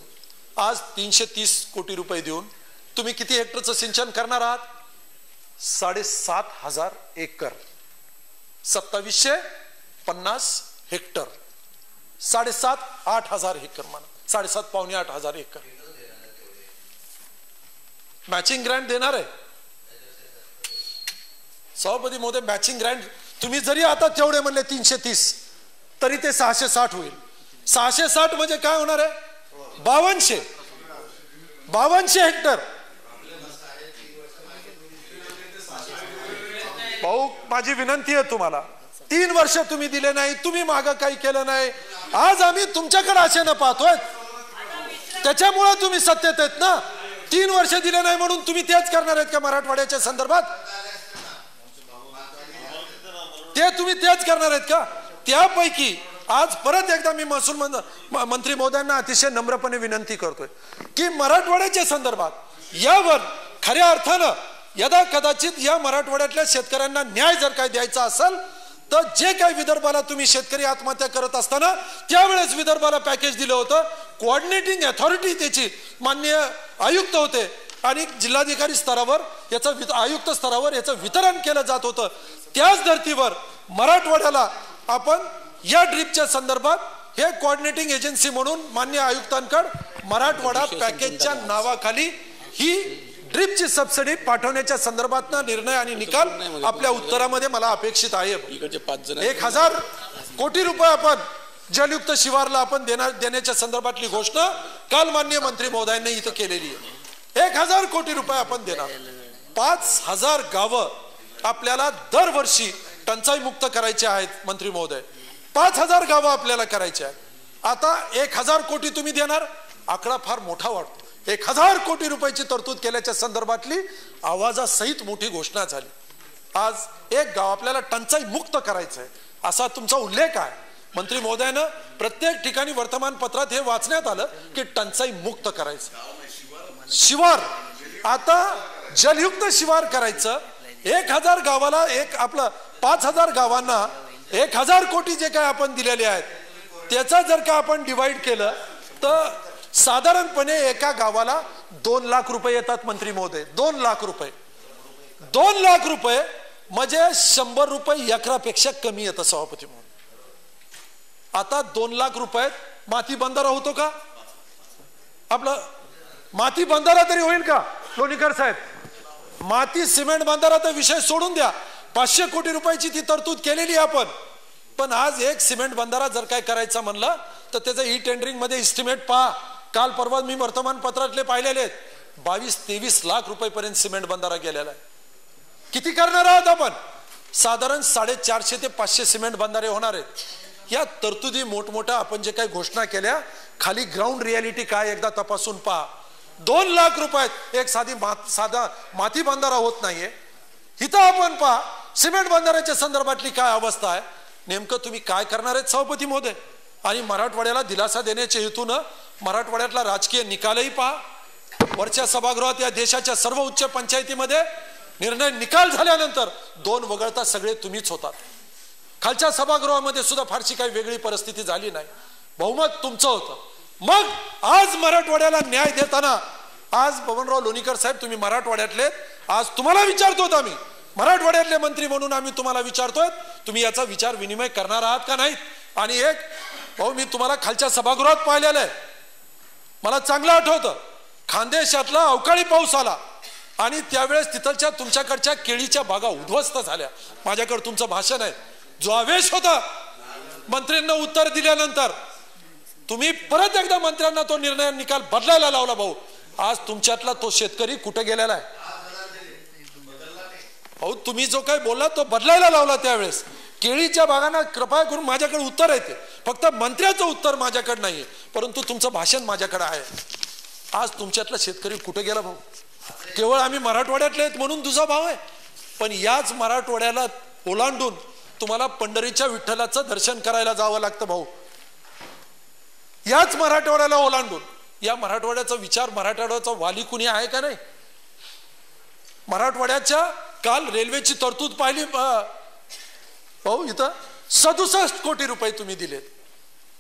आज 330 कोटी रुपये देऊन तुम्ही किती हेक्टरचं सिंचन करणार आहात? 7,500 एकर, 2,750 हेक्टर, 7,500 एकर म्हणा, 7,500 पावणे 8,000 एकर मॅचिंग ग्रँट देणार आहे. सभापती महोदय, मॅचिंग ग्रँट तुम्ही जरी आता तेवढे म्हणले 330 तरी ते 660 होईल. 660 म्हणजे काय होणार आहे? 5200 हेक्टर. भाऊ, माझी विनंती आहे तुम्हाला, 3 वर्ष तुम्ही दिले नाही, तुम्ही मागं काही केलं नाही. आज आम्ही तुमच्याकडे आशेनं पाहतोय, त्याच्यामुळे तुम्ही सत्तेत आहेत ना. 3 वर्ष दिले नाही म्हणून तुम्ही तेच करणार आहेत का मराठवाड्याच्या संदर्भात? ते तुम्ही तेच करणार आहेत का? त्यापैकी आज परत एकदा मी महसूल मंत्री महोदयांना अतिशय नम्रपणे विनंती करतोय की मराठवाड्याच्या संदर्भात यावर खऱ्या अर्थानं यदा कदाचित या मराठवाड्यातल्या शेतकऱ्यांना न्याय जर काय द्यायचा असेल तर जे काही विदर्भाला तुम्ही शेतकरी आत्महत्या करत असताना त्यावेळेस विदर्भाला पॅकेज दिलं होतं, कोऑर्डिनेटिंग अथॉरिटी त्याची माननीय आयुक्त होते आणि जिल्हाधिकारी स्तरावर याचं आयुक्त स्तरावर याचं वितरण केलं जात होतं. त्याच धर्तीवर मराठवाड्याला आपण या ड्रीपच्या संदर्भात हे कोऑर्डिनेटिंग एजन्सी म्हणून माननीय आयुक्तांकडे मराठवाडा पॅकेजच्या नावाखाली ही ड्रीपची सबसिडी पाठवण्याच्या संदर्भात निर्णय आणि निकाल आपल्या उत्तरामध्ये मला अपेक्षित आहे. 1,000 कोटी रुपये आपण जलयुक्त शिवारला आपण देण्याच्या संदर्भातली घोषणा काल माननीय मंत्री महोदयांनी इथं केलेली आहे. 1,000 कोटी रुपये आपण देणार. 5,000 गावं आपल्याला दरवर्षी टंचाई मुक्त करायचे आहेत मंत्री महोदय. 5,000 गावं आपल्याला करायचे आहेत. आता 1,000 कोटी तुम्ही देणार, आकडा फार मोठा वाटतो. 1,000 कोटी रुपयाची तरतूद केल्याच्या संदर्भातली आवाजासहित मोठी घोषणा झाली. आज एक गाव आपल्याला टंचाई मुक्त करायचं आहे असा तुमचा उल्लेख आहे. मंत्री महोदयानं प्रत्येक ठिकाणी वर्तमानपत्रात हे वाचण्यात आलं की टंचाई मुक्त करायचं शिवार. आता जलयुक्त शिवार करायचं. 1,000 गावाला एक आपलं 5,000 गावांना 1,000 कोटी जे काय आपण दिलेले आहेत त्याचा जर का आपण डिवाइड केलं तर साधारणपणे एका गावाला 2 लाख रुपये येतात मंत्री महोदय. 2 लाख रुपये. 2 लाख रुपये म्हणजे 100 रुपये एकरापेक्षा कमी येतं सभापती म्हणून. आता 2 लाख रुपयात माती बंधारा होतो का? आपलं माती बंधारा तरी होईल का लोणीकर साहेब? माती सिमेंट बंधारा तर विषय सोडून द्या. 500 कोटी रुपयाची ती तरतूद केलेली आपण. पण आज एक सिमेंट बंधारा जर काय करायचा म्हणलं तर त्याचं ई टेंडरिंग मध्ये इस्टिमेट पहा. काल परवा मी वर्तमानपत्रातले पाहिलेले आहेत, 22-23 लाख रुपये पर्यंत सिमेंट बंधारा गेलेला आहे. किती करणार आहोत आपण? साधारण 450 ते 500 सिमेंट बंधारे होणार आहेत. या तरतुदी मोठमोठ्या आपण जे काही घोषणा केल्या, खाली ग्राउंड रियालिटी काय एकदा तपासून पहा. 2 लाख रुपयात एक साधा माती बंधारा होत नाहीये. इथं आपण पहा सिमेंट बंधाऱ्याच्या संदर्भातली काय अवस्था आहे. नेमकं तुम्ही काय करणार आहेत सभापती महोदय? आणि मराठवाड्याला दिलासा देण्याच्या हेतून मराठवाड्यातला राजकीय निकालही पहा. वरच्या सभागृहात या देशाच्या सर्व उच्च पंचायतीमध्ये निर्णय निकाल झाल्यानंतर 2 वगळता सगळे तुम्हीच होतात. खालच्या सभागृहामध्ये सुद्धा फारशी काही वेगळी परिस्थिती झाली नाही, बहुमत तुमचं होतं. मग आज मराठवाड्याला न्याय देताना, आज बबनराव लोणीकर साहेब तुम्ही मराठवाड्यातले, आज तुम्हाला विचारतोय आम्ही मराठवाड्यातले मंत्री म्हणून आम्ही तुम्हाला विचारतोय, तुम्ही याचा विचार विनिमय करणार आहात का नाहीत? आणि एक भाऊ मी तुम्हाला खालच्या सभागृहात पाहिलेलं आहे, मला चांगलं आठवतं, खानदेशातला अवकाळी पाऊस आला आणि त्यावेळेस तिथलच्या तुमच्याकडच्या केळीच्या बागा उद्ध्वस्त झाल्या. माझ्याकडे तुमचं भाषण आहे. जो आवेश होता मंत्र्यांना उत्तर दिल्यानंतर, तुम्ही परत एकदा मंत्र्यांना तो निर्णय निकाल बदलायला लावला. भाऊ आज तुमच्यातला तो शेतकरी कुठे गेलेला आहे? भाऊ तुम्ही जो काही बोलला तो बदलायला लावला. त्यावेळेस केळीच्या बागांना कृपया करून माझ्याकडे उत्तर आहे, फक्त मंत्र्याचं उत्तर माझ्याकडे नाहीये, परंतु तुमचं भाषण माझ्याकडे आहे. आज तुमच्यातला शेतकरी कुठे गेला भाऊ? केवळ आम्ही मराठवाड्यातले आहेत म्हणून तुझा भाव आहे, पण याच मराठवाड्याला ओलांडून तुम्हाला पंढरीच्या विठ्ठलाचं दर्शन करायला जावं लागतं भाऊ. याच मराठवाड्याला ओलांडून, या मराठवाड्याचा विचार, मराठवाड्याचा वाली कुणी आहे का नाही? मराठवाड्याच्या काल रेल्वेची तरतूद पाहिली भाऊ, इथं 67 कोटी रुपये तुम्ही दिलेत.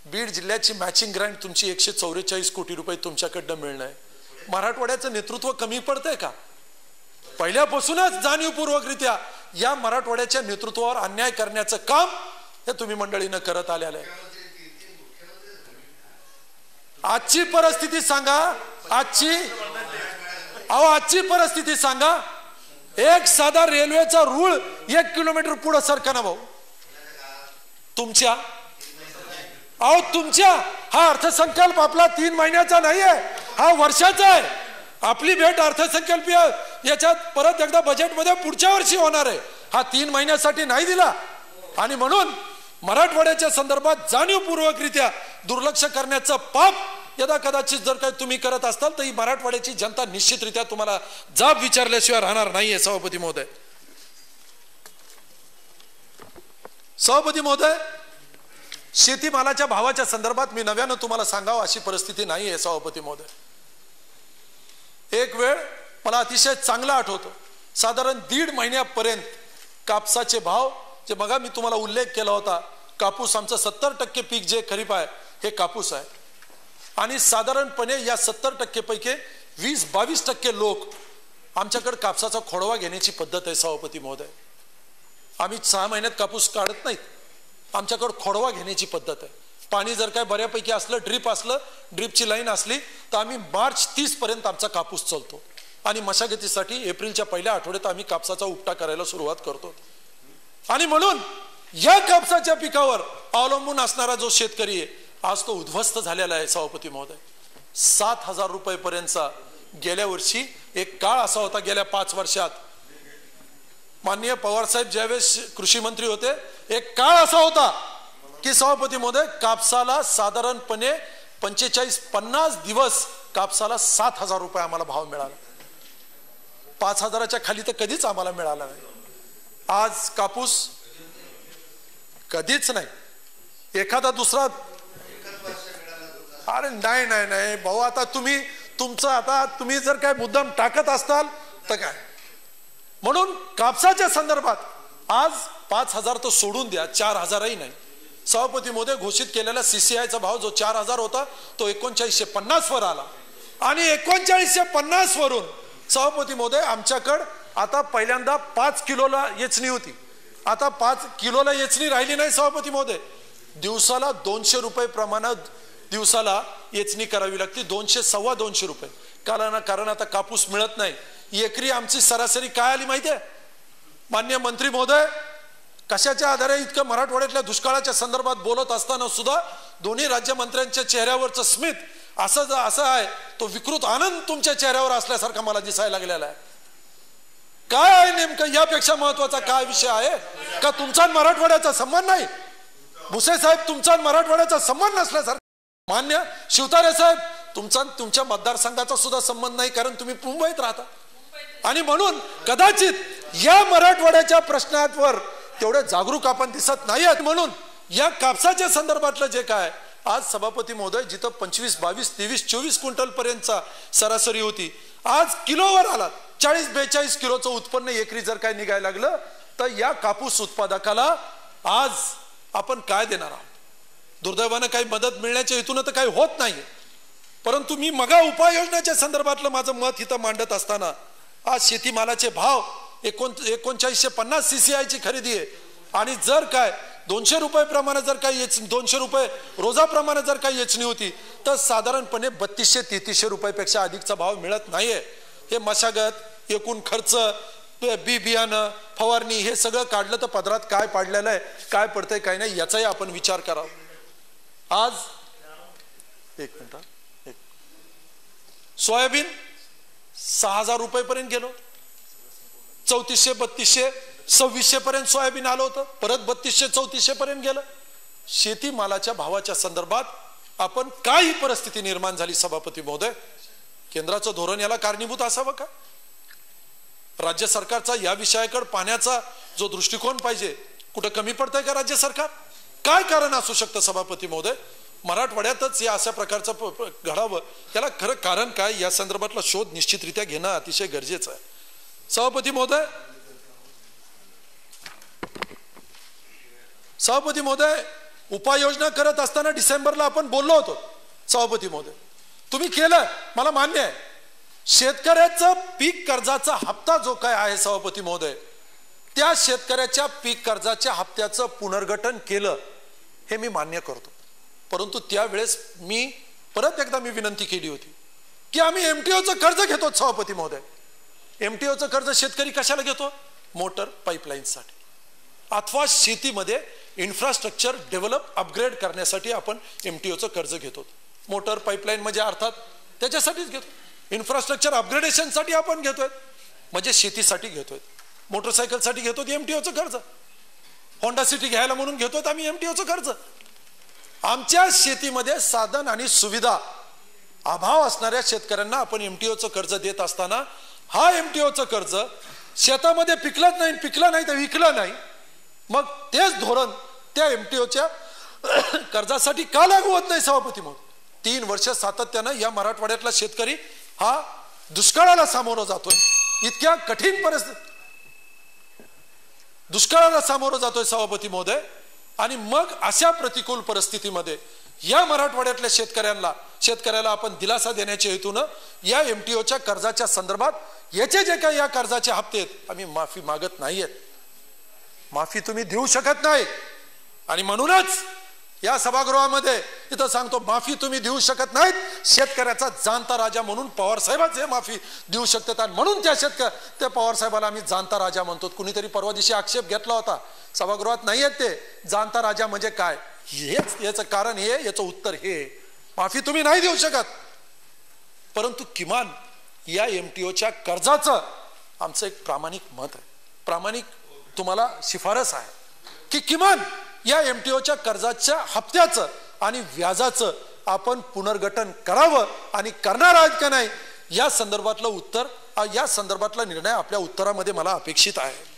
बीड जिल्ह्याची मॅचिंग ग्रँट तुमची 144 कोटी रुपये तुमच्याकडनं मिळणं आहे. मराठवाड्याचं नेतृत्व कमी पडतंय का? पहिल्यापासूनच जाणीवपूर्वकरित्या या मराठवाड्याच्या नेतृत्वावर अन्याय करण्याचं काम हे तुम्ही मंडळीनं करत आलेलं आहे. आजची परिस्थिती सांगा, आजची परिस्थिती सांगा. एक साधा रेल्वेचा रूळ 1 किलोमीटर पुढे सरका ना भाऊ. तुमच्या हा अर्थसंकल्प आपला 3 महिन्याचा नाहीये, हा वर्षाचा आहे. आपली भेट अर्थसंकल्पीय याच्यात परत एकदा बजेटमध्ये पुढच्या वर्षी होणार आहे. हा 3 महिन्यासाठी नाही दिला. आणि म्हणून मराठवाड्याच्या संदर्भात जाणीवपूर्वकरित्या दुर्लक्ष करण्याचं पाप यदा कदाचित जर काही तुम्ही करत असताल तर ही मराठवाड्याची जनता निश्चितरित्या तुम्हाला जाब विचारल्याशिवाय राहणार नाहीये. सभापती महोदय, शेतीमालाच्या भावाच्या संदर्भात मी नव्यानं तुम्हाला सांगावं अशी परिस्थिती नाही आहे. सभापती महोदय, एक वेळ मला अतिशय चांगला आठवतो, साधारण 1.5 महिन्यापर्यंत कापसाचे भाव, जे बघा मी तुम्हाला उल्लेख केला होता, कापूस आमचं 70% पीक जे खरीप आहे हे कापूस आहे. आणि साधारणपणे या 70% पैकी 20-22% लोक आमच्याकडे कापसाचा खोडवा घेण्याची पद्धत आहे. सभापती महोदय, आम्ही 6 महिन्यात कापूस काढत नाहीत, आमच्याकडे खोडवा घेण्याची पद्धत आहे. पाणी जर काय बऱ्यापैकी असलं, ड्रिपची लाईन असली तर आम्ही मार्च 30 पर्यंत आमचा कापूस चालतो. आणि मशागतीसाठी एप्रिलच्या पहिल्या आठवड्यात आम्ही कापसाचा उपटा करायला सुरुवात करतो. आणि म्हणून या कापसाच्या पिकावर अवलंबून असणारा जो शेतकरी आहे आज तो उद्ध्वस्त झालेला आहे. सभापती महोदय, 7,000 रुपये पर्यंतचा गेल्या वर्षी एक काळ असा होता, गेल्या 5 वर्षात माननीय पवार साहेब ज्यावेळेस कृषी मंत्री होते, एक काळ असा होता की सभापती महोदय कापसाला साधारणपणे 45-50 दिवस कापसाला 7,000 रुपये आम्हाला भाव मिळाला. 5,000च्या खाली तर कधीच आम्हाला मिळाला नाही. आज कापूस कधीच नाही. एखादा दुसरा, अरे नाही भाऊ, आता तुम्ही जर काय मुद्दाम टाकत असताल तर काय. म्हणून कापसाच्या संदर्भात आज 5,000 तर सोडून द्या, 4,000ही नाही. सभापती महोदय, घोषित केलेला CCIचा भाव जो 4,000 होता तो 3950 वर आला. आणि 3950 वरून सभापती महोदय आमच्याकडे आता पहिल्यांदा 5 किलोला येचणी होती, आता 5 किलोला येचणी राहिली नाही. सभापती महोदय, दिवसाला 200 रुपये प्रमाणात दिवसाला येचणी करावी लागते, 200-225 रुपये. कारण आता कापूस मिळत नाही. एकरी आमची सरासरी काय आली माहिती आहे माननीय मंत्री महोदय? कशाच्या आधारे इतकं मराठवाड्यातल्या दुष्काळाच्या संदर्भात बोलत असताना सुद्धा दोन्ही राज्यमंत्र्यांच्या चेहऱ्यावरचं स्मित असं आहे, तो विकृत आनंद तुमच्या चेहऱ्यावर असल्यासारखा मला दिसायला लागलेला आहे. काय आहे नेमकं, यापेक्षा महत्वाचा काय विषय आहे का? तुमचा मराठवाड्याचा संबंध नाही भुसे साहेब, तुमचा मराठवाड्याचा संबंध नसल्यासारखं. मान्य शिवतारे साहेब, तुमच्या मतदारसंघाचा सुद्धा संबंध नाही, कारण तुम्ही मुंबईत राहता. आणि म्हणून कदाचित या मराठवाड्याच्या प्रश्नांवर तेवढे जागरूक आपण दिसत नाही आहेत. म्हणून या कापसाच्या संदर्भातलं जे काय आज सभापती महोदय, जिथं 25, 22, 23, 24 क्विंटल पर्यंतचा सरासरी होती, आज किलोवर आला. 40-42 किलोचं उत्पन्न एकरी जर काय निघायला लागलं तर या कापूस उत्पादकाला आज आपण काय देणार आहोत? दुर्दैवानं काही मदत मिळण्याच्या हेतून तर काही होत नाही. परंतु मी मगा उपाययोजनाच्या संदर्भातलं माझं मत इथं मांडत असताना आज शेतीमालाचे भाव 3950 CCI ची खरेदी आहे. आणि जर काय 200 रुपये प्रमाणे जर काही 200 रुपये रोजाप्रमाणे जर काही वेचणी होती तर साधारणपणे 3200-3300 रुपयापेक्षा अधिकचा भाव मिळत नाहीये. हे मशागत, एकूण खर्च, बी बियाणं, फवारणी हे सगळं काढलं तर पदरात काय पाडलेलं आहे, काय पडतंय काय नाही याचाही आपण विचार करावा. आज एक मिनिट, सोयाबीन 6000 रुपयेपर्यंत गेलो, 3400, 3200, 2600 पर्यंत सोयाबीन आलं होतं, परत 3200, 3400 पर्यंत गेलं. शेतीमालाच्या भावाच्या संदर्भात आपण काय ही परिस्थिती निर्माण झाली सभापती महोदय? केंद्राचं धोरण याला कारणीभूत असावं का? राज्य सरकारचा या विषयाकडे पाहण्याचा जो दृष्टिकोन पाहिजे, कुठं कमी पडतंय का राज्य सरकार? काय कारण असू शकतं सभापती महोदय? मराठवाड्यातच या अशा प्रकारचं घडावं, त्याला खरं कारण काय या संदर्भातला शोध निश्चितरित्या घेणं अतिशय गरजेचं आहे. सभापती महोदय, उपाययोजना करत असताना डिसेंबरला आपण बोललो होतो. सभापती महोदय, तुम्ही केलं, मला मान्य आहे. शेतकऱ्याचं पीक कर्जाचा हप्ता जो काय आहे सभापती महोदय, त्या शेतकऱ्याच्या पीक कर्जाच्या हप्त्याचं पुनर्गठन केलं, हे मी मान्य करतो. परंतु त्यावेळेस मी परत एकदा विनंती केली होती की आम्ही MTOचं कर्ज घेतो. सभापती महोदय, MTOचं कर्ज शेतकरी कशाला घेतो? मोटर पाईपलाईनसाठी अथवा शेतीमध्ये इन्फ्रास्ट्रक्चर डेव्हलप अपग्रेड करण्यासाठी आपण MTOचं कर्ज घेतो. मोटर पाईपलाईन म्हणजे अर्थात त्याच्यासाठीच घेतो, इन्फ्रास्ट्रक्चर अपग्रेडेशनसाठी आपण घेतोय, म्हणजे शेतीसाठी घेतोय. मोटरसायकलसाठी घेतो MTOचं कर्ज, होंडा सिटी घ्यायला म्हणून घेतोय आम्ही MTOचं कर्ज. आमच्या शेतीमध्ये साधन आणि सुविधा अभाव असणाऱ्या शेतकऱ्यांना आपण MTOचं कर्ज देत असताना हा MTOचं कर्ज शेतामध्ये पिकलंच नाही, पिकलं नाही तर विकलं नाही, मग तेच धोरण त्या MTOच्या कर्जासाठी का लागू होत नाही सभापती? मग 3 वर्ष सातत्यानं या मराठवाड्यातला शेतकरी हा दुष्काळाला सामोरं जातोय, इतक्या कठीण परिस्थिती दुष्काळाला सामोरं जातोय सभापती महोदय. आणि मग अशा प्रतिकूल परिस्थितीमध्ये या मराठवाड्यातल्या शेतकऱ्याला आपण दिलासा देण्याच्या हेतूनं या MTOच्या कर्जाच्या संदर्भात याचे जे काही या कर्जाचे हप्ते आहेत, आम्ही माफी मागत नाहीयेत. माफी तुम्ही देऊ शकत नाही. आणि म्हणूनच या सभागृहामध्ये इथं सांगतो, माफी तुम्ही देऊ शकत नाहीत. शेतकऱ्याचा जाणता राजा म्हणून पवार साहेबच हे माफी देऊ शकतात. आणि म्हणून त्या पवार साहेबाला आम्ही जाणता राजा म्हणतो. कुणीतरी परवा दिवशी आक्षेप घेतला होता सभागृहात, नाही आहेत ते जाणता राजा म्हणजे काय, हेच याचं कारण हे, याचं उत्तर हे. माफी तुम्ही नाही देऊ शकत, परंतु किमान या MTOच्या कर्जाचं आमचं एक प्रामाणिक मत आहे, प्रामाणिक तुम्हाला शिफारस आहे की किमान या MTOच्या कर्जाच्या हप्त्याचं आणि व्याजाचं आपण पुनर्गठन करावं. आणि करणार आहात का नाही या संदर्भातलं उत्तर, या संदर्भातला निर्णय आपल्या उत्तरामध्ये मला अपेक्षित आहे.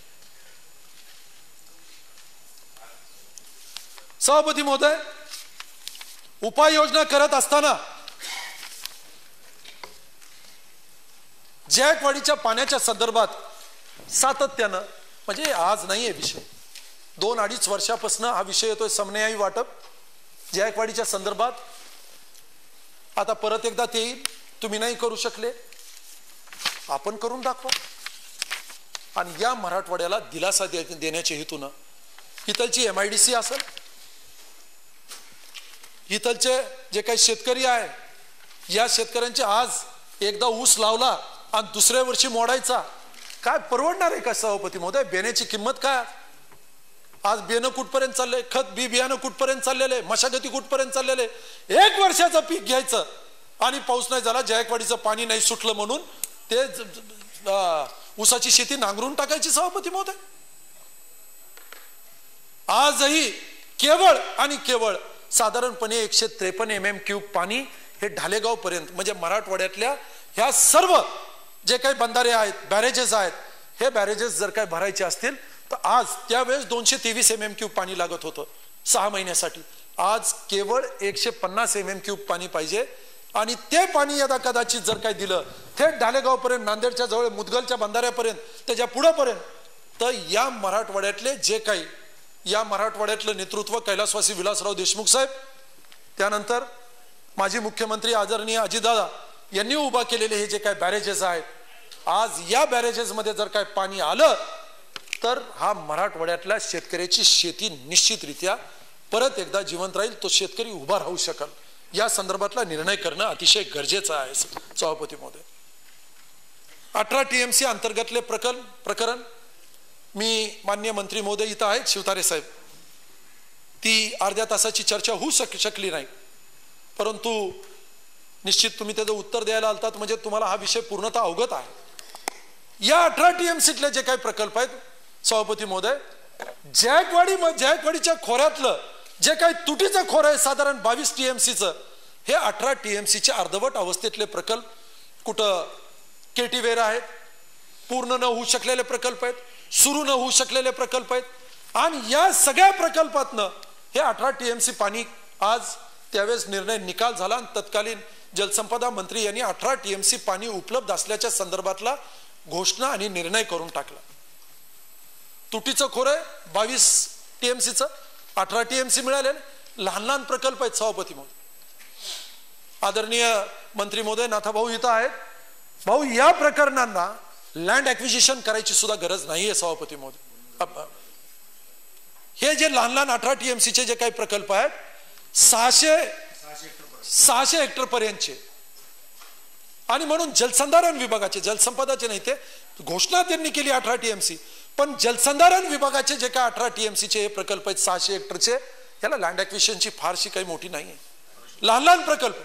सभापती महोदय, उपाययोजना करत असताना जायकवाडीच्या पाण्याच्या संदर्भात सातत्यानं, म्हणजे आज नाहीये विषय, 2-2.5 वर्षापासून हा विषय येतोय, समन्यायी वाटप जायकवाडीच्या संदर्भात. आता परत एकदा ते येईल, तुम्ही नाही करू शकले, आपण करून दाखवा. आणि या मराठवाड्याला दिलासा देण्याच्या हेतूनं इथलची MIDC असेल, इथलचे जे काही शेतकरी आहे, या शेतकऱ्यांचे आज एकदा ऊस लावला आणि दुसऱ्या वर्षी मोडायचा, काय परवडणार आहे का सभापती महोदय? बेण्याची किंमत काय? आज बियाणं कुठपर्यंत चाललंय, खत बियाणं कुठपर्यंत चाललेलं आहे, मशागती कुठपर्यंत चाललेलं आहे. 1 वर्षाचं पीक घ्यायचं आणि पाऊस नाही झाला, जायकवाडीचं पाणी नाही सुटलं म्हणून ते ऊसाची शेती नांगरून टाकायची सभापती महोदय. आजही केवळ आणि केवळ साधारणपणे 153 MM³ पाणी हे ढालेगाव पर्यंत म्हणजे मराठवाड्यातल्या ह्या सर्व जे काही बंधारे आहेत, बॅरेजेस आहेत, हे बॅरेजेस जर काय भरायचे असतील तर आज त्यावेळेस 223 MM³ पाणी लागत होतं 6 महिन्यासाठी. आज केवळ 150 MM³ पाणी पाहिजे आणि ते पाणी यदा कदाचित जर काय दिलं थेट ढालेगाव पर्यंत, नांदेडच्या जवळ मुदगलच्या बंधाऱ्यापर्यंत, त्याच्या पुढेपर्यंत, तर या मराठवाड्यातले जे काही या मराठवाड्यातलं नेतृत्व कैलासवासी विलासराव देशमुख साहेब, त्यानंतर माजी मुख्यमंत्री आदरणीय अजितदादा यांनी उभा केलेले हे जे काय बॅरेजेस आहेत, आज या बॅरेजेसमध्ये जर काय पाणी आलं तर हा मराठवाड्यातल्या शेतकऱ्याची शेती निश्चितरित्या परत एकदा जिवंत राहील, तो शेतकरी उभा राहू शकेल. या संदर्भातला निर्णय करणं अतिशय गरजेचं आहे सभापती महोदय. 18 TMC अंतर्गतले प्रकरण मी माननीय मंत्री महोदय इथं आहेत शिवतारे साहेब, ती अर्ध्या तासाची चर्चा होऊ शकली नाही, परंतु निश्चित तुम्ही त्याचं उत्तर द्यायला आलतात म्हणजे तुम्हाला हा विषय पूर्णतः अवगत आहे. या 18 TMCतले जे काही प्रकल्प आहेत सभापती महोदय, जायकवाडीच्या खोऱ्यातलं जे काही तुटीचं खोरं आहे साधारण 22 TMCचं, हे 18 TMCचे अर्धवट अवस्थेतले प्रकल्प, कुठं केटीवेर आहेत, पूर्ण न होऊ शकलेले प्रकल्प आहेत, सुरू न होऊ शकलेले प्रकल्प आहेत. आणि या सगळ्या प्रकल्पातनं हे 18 TMC पाणी आज त्यावेळेस निर्णय निकाल झाला आणि तत्कालीन जलसंपदा मंत्री यांनी 18 TMC पाणी उपलब्ध असल्याच्या संदर्भातला घोषणा आणि निर्णय करून टाकला. तुटीचं खोरं 22 TMCचं, 18 TMC मिळाले. लहान लहान प्रकल्प आहेत सभापती महोदय. आदरणीय मंत्री महोदय नाथाभाऊ इथं आहेत. भाऊ, या प्रकरणांना लँड ॲक्विजिशन करायची सुद्धा गरज नाहीये सभापती महोदय. हे जे लहान लहान 18 TMCचे जे काही प्रकल्प आहेत 600 हेक्टर पर्यंतचे, आणि म्हणून जलसंधारण विभागाचे, जलसंपदाचे नाही, ते घोषणा त्यांनी केली 18 TMC, पण जलसंधारण विभागाचे जे काही 18 TMCचे हे प्रकल्प आहेत 600 हेक्टरचे, याला लँड ॲक्विजिशनची फारशी काही मोठी नाही आहे. लहान लहान प्रकल्प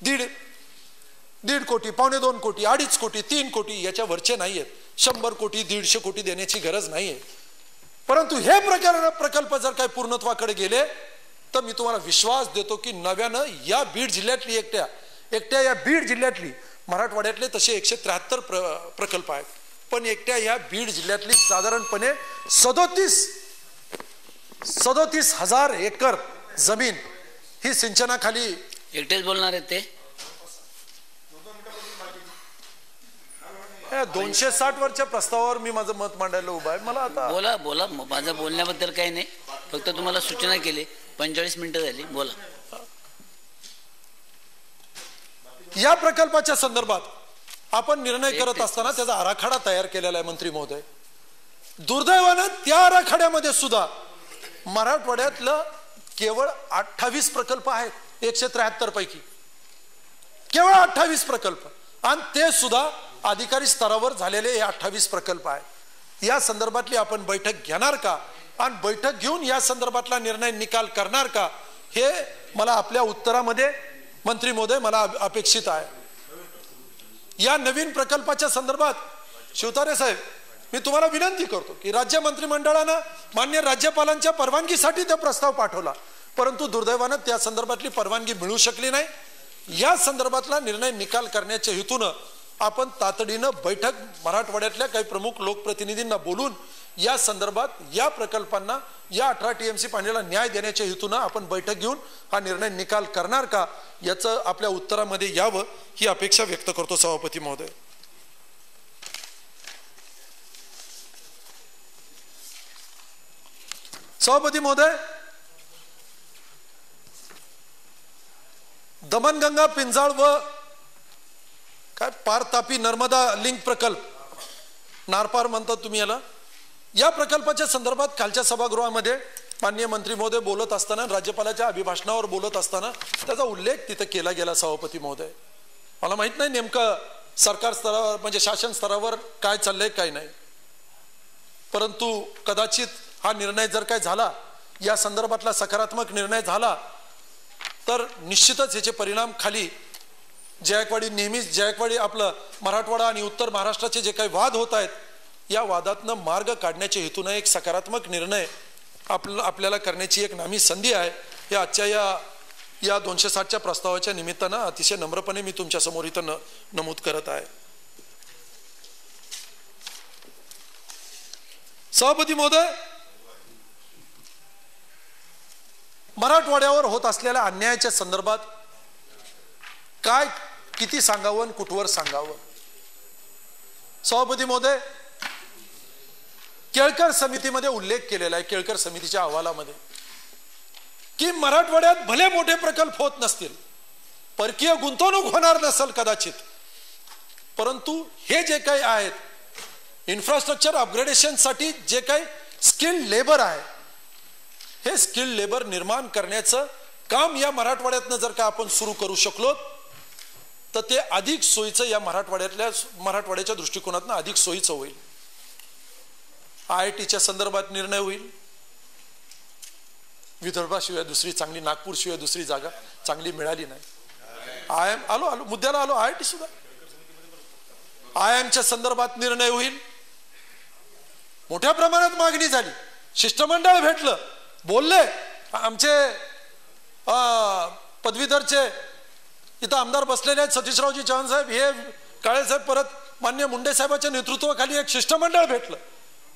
1.5 कोटी, 2.25 कोटी, 2.5 कोटी, 3 कोटी याच्या वरचे नाही आहेत. 100 कोटी 150 कोटी देण्याची गरज नाहीये. परंतु हे प्रकल्प जर काही पूर्णत्वाकडे गेले तर मी तुम्हाला विश्वास देतो की नव्यानं या बीड जिल्ह्यातली एकट्या या बीड जिल्ह्यातली, मराठवाड्यातले तसे 173 प्रकल्प आहेत, पण एकट्या या बीड जिल्ह्यातली साधारणपणे 37,000 एकर जमीन ही सिंचनाखाली.
एकटेच बोलणार आहेत ते
260 वरच्या प्रस्तावावर मी माझं मत मांडायला उभा आहे. मला आता
बोला माझं बोलण्याबद्दल काही नाही, फक्त तुम्हाला सूचना केली. 45 मिनिटं झाली, बोला.
या प्रकल्पाच्या संदर्भात आपण निर्णय करत असताना त्याचा आराखडा तयार केलेला आहे मंत्री महोदय. दुर्दैवानं त्या आराखड्यामध्ये सुद्धा मराठवाड्यातलं केवळ 28 प्रकल्प आहेत 173 पैकी, केवळ 28 प्रकल्प, आणि ते सुद्धा अधिकारी स्तरावर झालेले हे 28 प्रकल्प आहेत. या संदर्भातली आपण बैठक घेणार का आणि बैठक घेऊन या संदर्भातला निर्णय निकाल करणार का, हे मला आपल्या उत्तरामध्ये मंत्री महोदय मला अपेक्षित आहे. या नवीन प्रकल्पाच्या संदर्भात शिवतारे साहेब, मी तुम्हाला विनंती करतो की राज्य मंत्रिमंडळानं मान्य राज्यपालांच्या परवानगीसाठी तो प्रस्ताव पाठवला, परंतु दुर्दैवानं त्या संदर्भातली परवानगी मिळू शकली नाही. या संदर्भातला निर्णय निकाल करण्याच्या हेतूनं आपण तातडीनं बैठक मराठवाड्यातल्या काही प्रमुख लोकप्रतिनिधींना बोलून या संदर्भात या प्रकल्पांना, या 18 TMC पाण्याला न्याय देण्याच्या हेतूनं आपण बैठक घेऊन हा निर्णय निकाल करणार का, याचं आपल्या उत्तरामध्ये यावं ही अपेक्षा व्यक्त करतो सभापती महोदय. सभापती महोदय, दमनगंगा, पिंजाळ व काय पार तापी नर्मदा लिंक प्रकल्प, नारपार म्हणतात तुम्ही याला, या प्रकल्पाच्या संदर्भात कालच्या सभागृहामध्ये माननीय मंत्री महोदय बोलत असताना, राज्यपालाच्या अभिभाषणावर बोलत असताना त्याचा उल्लेख तिथं केला गेला सभापती महोदय. मला माहित नाही नेमकं सरकार स्तरावर म्हणजे शासन स्तरावर काय चाललंय काय नाही, परंतु कदाचित हा निर्णय जर काय झाला, या संदर्भातला सकारात्मक निर्णय झाला, तर निश्चितच याचे परिणाम खाली जायकवाडी, नेहमीच जायकवाडी आपलं मराठवाडा आणि उत्तर महाराष्ट्राचे जे काही वाद होत आहेत, या वादातनं मार्ग काढण्याच्या हेतून एक सकारात्मक निर्णय आपल्याला करण्याची एक नामी संधी आहे. हे आजच्या या 260च्या प्रस्तावाच्या निमित्तानं अतिशय नम्रपणे मी तुमच्या समोर इथं नमूद करत आहे. सभापती महोदय, मराठवाड्यावर होत असलेल्या अन्यायाच्या संदर्भात काय किती सांगावं आणि कुठवर सांगावं. सभापती महोदय, केळकर समितीमध्ये उल्लेख केलेला आहे, केळकर समितीच्या अहवालामध्ये, की मराठवाड्यात भले मोठे प्रकल्प होत नसतील, परकीय गुंतवणूक होणार नसेल कदाचित, परंतु हे जे काही आहेत इन्फ्रास्ट्रक्चर अपग्रेडेशन साठी जे काही स्किल्ड लेबर आहे, हे स्किल्ड लेबर निर्माण करण्याचं काम या मराठवाड्यातनं जर का आपण सुरू करू शकलो, तर ते अधिक सोयीचं या मराठवाड्याच्या दृष्टिकोनातून अधिक सोयीचं होईल. IITच्या संदर्भात निर्णय होईल. विदर्भाशिवाय दुसरी चांगली, नागपूरशिवाय दुसरी जागा चांगली मिळाली नाही. आलो मुद्द्याला आलो. IIT सुद्धा, IIMच्या संदर्भात निर्णय होईल. मोठ्या प्रमाणात मागणी झाली, शिष्टमंडळ भेटलं, बोलले. आमचे पदवीधरचे इथं आमदार बसलेले आहेत, सतीशरावजी चव्हाण साहेब, हे काळे साहेब, परत मान्य मुंडे साहेबांच्या नेतृत्वाखाली एक शिष्टमंडळ भेटलं.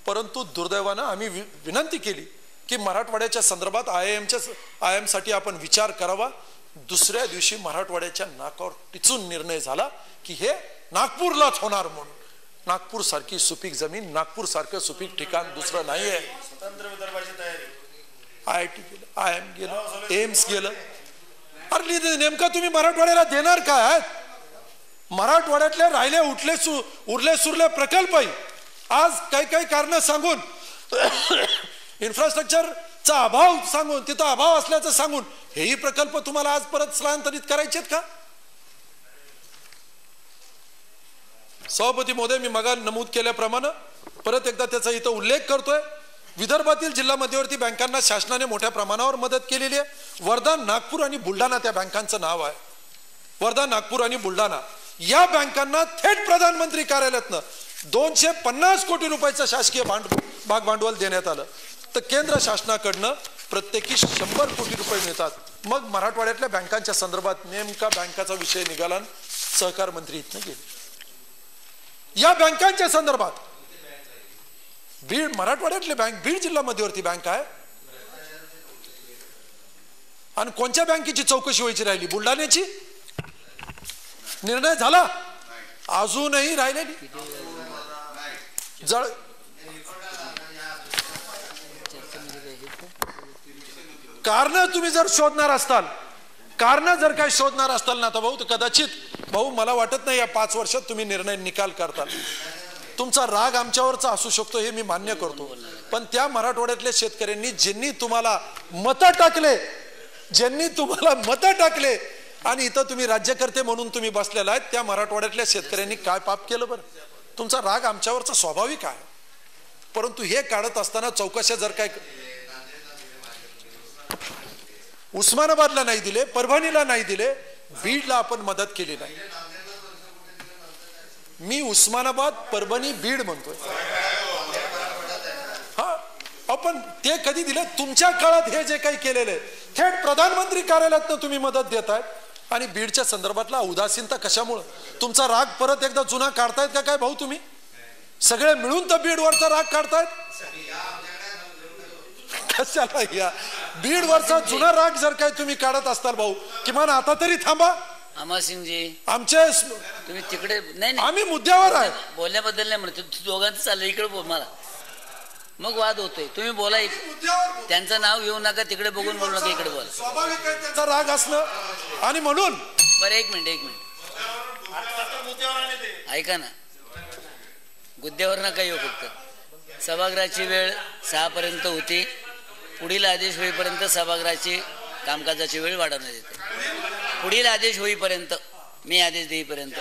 परंतु दुर्दैवानं आम्ही विनंती केली की मराठवाड्याच्या संदर्भात IIM साठी आपण विचार करावा. दुसऱ्या दिवशी मराठवाड्याच्या नाकावर टिचून निर्णय झाला की हे नागपूरलाच होणार म्हणून. नागपूर सारखी सुपीक जमीन, नागपूर सारखं सुपीक ठिकाण दुसरं नाहीये.
स्वतंत्र विदर्भाची तयारी.
IIT गेलं, IIM गेलं, एम्स गेलं. अरे नेमका तुम्ही मराठवाड्याला देणार काय? मराठवाड्यातले राहिले उरले सुरले प्रकल्पही आज काही कारण सांगून, इन्फ्रास्ट्रक्चरचा अभाव सांगून, तिथं अभाव असल्याचं सांगून हेही प्रकल्प तुम्हाला आज परत स्थलांतरित करायचे आहेत का? सभापती महोदय, मी मग नमूद केल्याप्रमाणे परत एकदा त्याचा इथं उल्लेख करतोय. विदर्भातील जिल्हा मध्यवर्ती बँकांना शासनाने मोठ्या प्रमाणावर मदत केलेली आहे. वर्धा, नागपूर आणि बुलढाणा त्या बँकांचं नाव आहे. वर्धा, नागपूर आणि बुलढाणा या बँकांना थेट प्रधानमंत्री कार्यालयातनं 250 कोटी रुपयाचं शासकीय भाग भांडवल देण्यात आलं. तर केंद्र शासनाकडनं प्रत्येकी 100 कोटी रुपये मिळतात. मग मराठवाड्यातल्या बँकांच्या संदर्भात नेमका बँकाचा विषय निघाला, सहकार मंत्री इथनं गेले. या बँकांच्या संदर्भात बीड, मराठवाड्यातले बँक, बीड जिल्हा मध्यवर्ती बँक आहे. आणि कोणत्या बँकेची चौकशी व्हायची राहिली? बुलढाण्याची. निर्णय झाला, अजूनही राहिलेली जळ. कारण तुम्ही जर शोधणार असताल, ना तर भाऊ, तर कदाचित भाऊ मला वाटत नाही या 5 वर्षात तुम्ही निर्णय निकाल करताल. तुमचा राग आमच्यावरचा असू शकतो, हे मी मान्य करतो, पण त्या मराठवाड्यातल्या शेतकऱ्यांनी ज्यांनी तुम्हाला मतं टाकले आणि इथं तुम्ही राज्यकर्ते म्हणून तुम्ही बसलेला आहेत, त्या मराठवाड्यातल्या शेतकऱ्यांनी काय पाप केलं बरं? तुमचा राग आमच्यावरचा स्वाभाविक आहे. परंतु हे काढत असताना चौकशा जर काय उस्मानाबादला नाही दिले, परभणीला नाही दिले, बीडला आपण मदत केली नाही. मी उस्मानाबाद, परभणी, बीड म्हणतोय. हा, आपण ते कधी दिले? तुमच्या काळात हे जे काही केलेले थेट प्रधानमंत्री कार्यालयातनं तुम्ही मदत देतायत. आणि बीडच्या संदर्भातला उदासीनता कशामुळे? तुमचा राग परत एकदा जुना काढतायत का काय भाऊ? तुम्ही सगळे मिळून तर बीडवरचा राग काढतायत. कशाला? या बीडवरचा जुना राग जर काय तुम्ही काढत असताल भाऊ, किमान आता तरी थांबा.
अमरसिंगजी,
आमचे
तुम्ही तिकडे नाही,
आम्ही मुद्द्यावर आहे.
बोलण्याबद्दल नाही म्हणतो, दोघांचं चाललं. इकडे बोल, मला मग वाद होतोय. तुम्ही बोला, त्यांचं नाव घेऊ नका, तिकडे बघून बोलू नका, इकडे बोला.
स्वाभाविक आहे त्यांचा राग असणं. आणि म्हणून
बरं, एक मिनिट ऐका ना, मुद्द्यावर नका येऊ. फक्त सभागृहाची वेळ 6 पर्यंत होती. पुढील आदेश होईपर्यंत सभागृहाची कामकाजाची वेळ वाढवण्यात येते. पुढील आदेश होईपर्यंत, मी आदेश देईपर्यंत.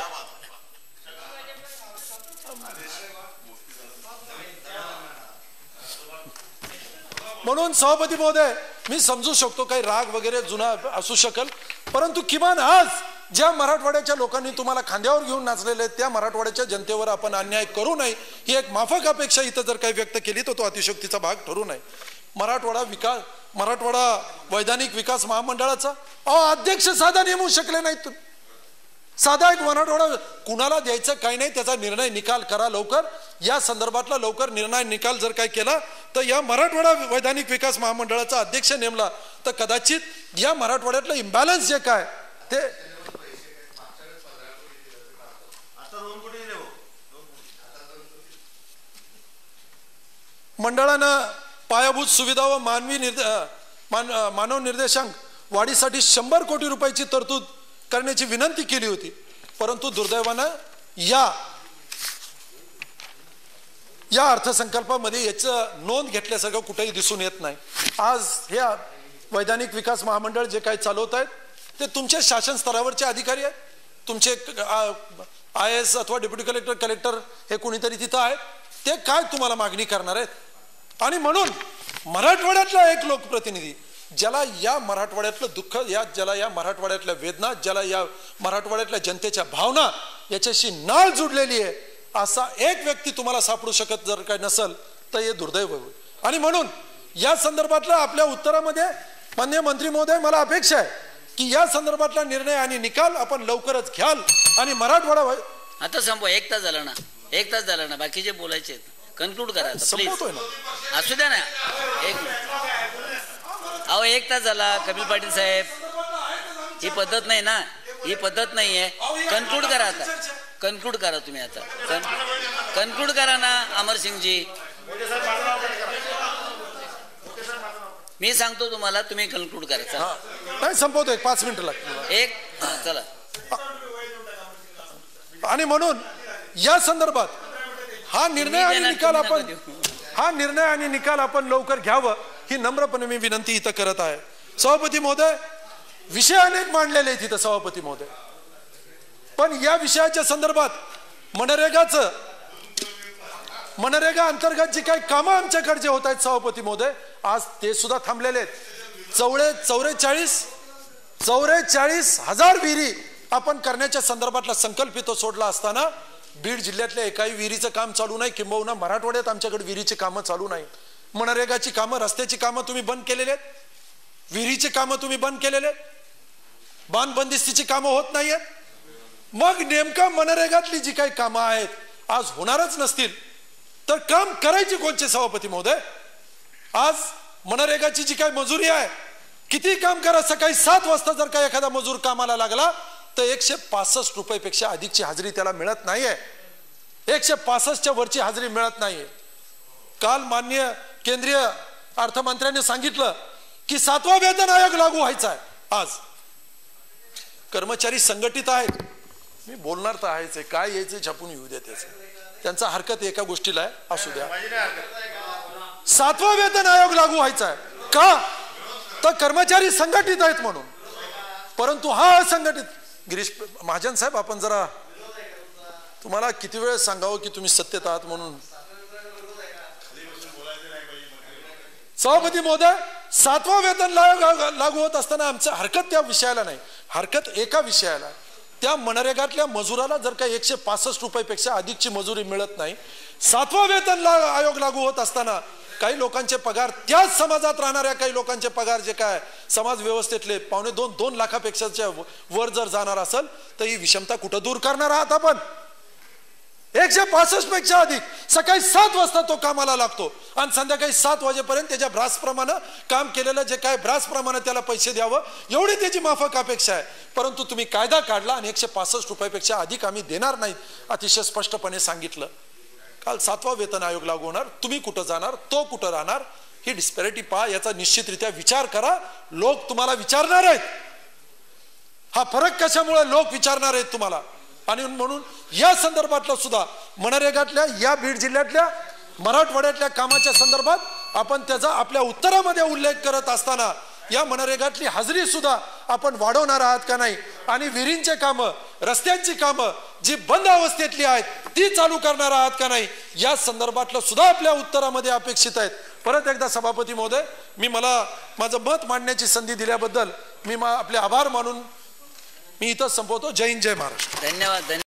म्हणून सभापती महोदय, मी समजू शकतो काही राग वगैरे जुना असू शकेल, परंतु किमान आज ज्या मराठवाड्याच्या लोकांनी तुम्हाला खांद्यावर घेऊन नाचलेले त्या मराठवाड्याच्या जनतेवर आपण अन्याय करू नये ही एक माफक अपेक्षा इथं जर काही व्यक्त केली तर तो अतिशयोक्तीचा भाग ठरू नये. मराठवाडा वैधानिक विकास महामंडळाचा अध्यक्ष साधा नेमू शकले नाहीत तुम्ही. साधा एक मराठवाडा कुणाला द्यायचं काही नाही, त्याचा निर्णय निकाल करा लवकर. या संदर्भातला लवकर निर्णय निकाल जर काय केला तर या मराठवाडा वैधानिक विकास महामंडळाचा अध्यक्ष नेमला तर कदाचित या मराठवाड्यातलं इम्बॅलन्स जे काय ते मंडळानं पायाभूत सुविधा व मानव निर्देशांक वाढीसाठी 100 कोटी रुपयाची तरतूद करण्याची विनंती केली होती, परंतु दुर्दैवानं या अर्थसंकल्पामध्ये याचं नोंद घेतल्यासारखं कुठेही दिसून येत नाही. आज हे वैधानिक विकास महामंडळ जे काही चालवत आहेत ते तुमचे शासन स्तरावरचे अधिकारी आहेत, तुमचे IAS अथवा डेप्युटी कलेक्टर हे कोणीतरी तिथं आहेत, ते काय तुम्हाला मागणी करणार आहेत. आणि म्हणून मराठवाड्यातला एक लोकप्रतिनिधी ज्याला या मराठवाड्यातलं दुःख, ज्याला या मराठवाड्यातल्या वेदना, ज्याला या मराठवाड्यातल्या जनतेच्या भावना याच्याशी नाळ जुडलेली आहे, असा एक व्यक्ती तुम्हाला सापडू शकत जर काही नसेल तर हे दुर्दैव होईल. आणि म्हणून या संदर्भातला आपल्या उत्तरामध्ये माननीय मंत्री महोदय, मला अपेक्षा आहे की या संदर्भातला निर्णय आणि निकाल आपण लवकरच घ्याल आणि मराठवाडा
आता संपवा. 1 तास झाला ना, 1 तास झाला ना, बाकीचे बोलायचे कन्क्लूड करा
संपवतोय ना,
असू द्या ना. 1 तास झाला. कपिल पाटील साहेब, ही पद्धत नाही ना, ही पद्धत नाही आहे. कन्क्लूड करा आता, कन्क्लूड करा तुम्ही आता, कन्क्लूड करा ना अमरसिंगजी. मी सांगतो तुम्हाला, तुम्ही कन्क्लूड करा.
नाही संपवतोय, 5 मिनिटं लागतील.
चला.
आणि म्हणून या संदर्भात हा निर्णय आणि निकाल आपण लवकर घ्यावं ही नम्रपणे मी विनंती इथं करत आहे. सभापती महोदय, विषय अनेक मांडलेले आहेत इथं सभापती महोदय, पण या विषयाच्या संदर्भात मनरेगा अंतर्गत जी काही कामं आमच्याकडे जे होत आहेत सभापती महोदय, आज ते सुद्धा थांबलेले आहेत. 44,000 विहिरी आपण करण्याच्या संदर्भातला संकल्प तो सोडला असताना बीड जिल्ह्यातल्या एकाही विहिरीचं काम चालू नाही, किंबहुना मराठवाड्यात आमच्याकडे विहिरीची कामं चालू नाही. मनरेगाची कामं, रस्त्याची कामं तुम्ही बंद केलेले आहेत, विहिरीची कामं तुम्ही बंद केलेले आहेत, बांध बंदिस्तीची कामं होत नाहीयेत. मग नेमका मनरेगातली जी काही कामं आहेत आज होणारच नसतील तर काम करायची कोणचे सभापती महोदय? आज मनरेगाची जी काही मजुरी आहे, किती काम करा, सकाळी 7 वाजता जर का एखादा मजूर कामाला लागला तर 165 रुपयापेक्षा अधिकची हजेरी त्याला मिळत नाहीये, 165च्या वरची हजेरी मिळत नाहीये. काल माननीय केंद्रीय अर्थमंत्र्यांनी सांगितलं की 7वा वेतन आयोग लागू व्हायचा आहे. आज कर्मचारी संघटित आहेत, मी बोलणार तर आहेच, काय यायचं छापून येऊ द्या, त्यांचा हरकत एका गोष्टीला आहे, असू द्या. 7वा वेतन आयोग लागू व्हायचा आहे का? तर कर्मचारी संघटित आहेत म्हणून. परंतु हा असंघटित, गिरीश महाजन साहेब, आपण जरा, तुम्हाला किती वेळ सांगावं की तुम्ही सत्तेत आहात म्हणून. सभापती महोदय, 7वा वेतन लागू होत असताना आमचं हरकत त्या विषयाला नाही, हरकत एका विषयाला, त्या मनरेगातल्या मजुराला जर का 165 रुपयापेक्षा अधिकची मजुरी मिळत नाही, 7वा वेतन आयोग लागू होत असताना काही लोकांचे पगार, त्याच समाजात राहणाऱ्या काही लोकांचे पगार जे काय समाज व्यवस्थेतले 2.5-2 लाखापेक्षा वर जर जाणार असेल तर ही विषमता कुठं दूर करणार आहात आपण? 165 पेक्षा अधिक सकाळी 7 वाजता तो कामाला लागतो आणि संध्याकाळी 7 वाजेपर्यंत त्याच्या ब्रासप्रमाणे काम केलेलं जे काय ब्रासप्रमाणे त्याला पैसे द्यावं एवढी त्याची माफक अपेक्षा आहे. परंतु तुम्ही कायदा काढला आणि 165 रुपयापेक्षा अधिक आम्ही देणार नाहीत अतिशय स्पष्टपणे सांगितलं. काल 7वा वेतन आयोग लागू होणार, तुम्ही कुठं जाणार, तो कुठं राहणार, ही डिस्पॅरिटी पहा, याचा निश्चितरित्या विचार करा. लोक तुम्हाला विचारणार आहेत, हा फरक कशामुळे लोक विचारणार आहेत तुम्हाला. आणि म्हणून या संदर्भातला सुद्धा मनरेगातल्या या बीड जिल्ह्यातल्या मराठवाड्यातल्या कामाच्या संदर्भात आपण त्याचा आपल्या उत्तरामध्ये उल्लेख करत असताना या मनरेगातली हजेरी सुद्धा आपण वाढवणार आहात का नाही, आणि विहिरींचे कामं, रस्त्यांची कामं जी बंद अवस्थेतली आहेत ती चालू करणार आहात का नाही, या संदर्भातलं सुद्धा आपल्या उत्तरामध्ये अपेक्षित आहेत. परत एकदा सभापती महोदय, मी मला माझं मत मांडण्याची संधी दिल्याबद्दल मी आपले आभार मानून मी इथं संपवतो. जय हिंद, जय महाराष्ट्र.
धन्यवाद.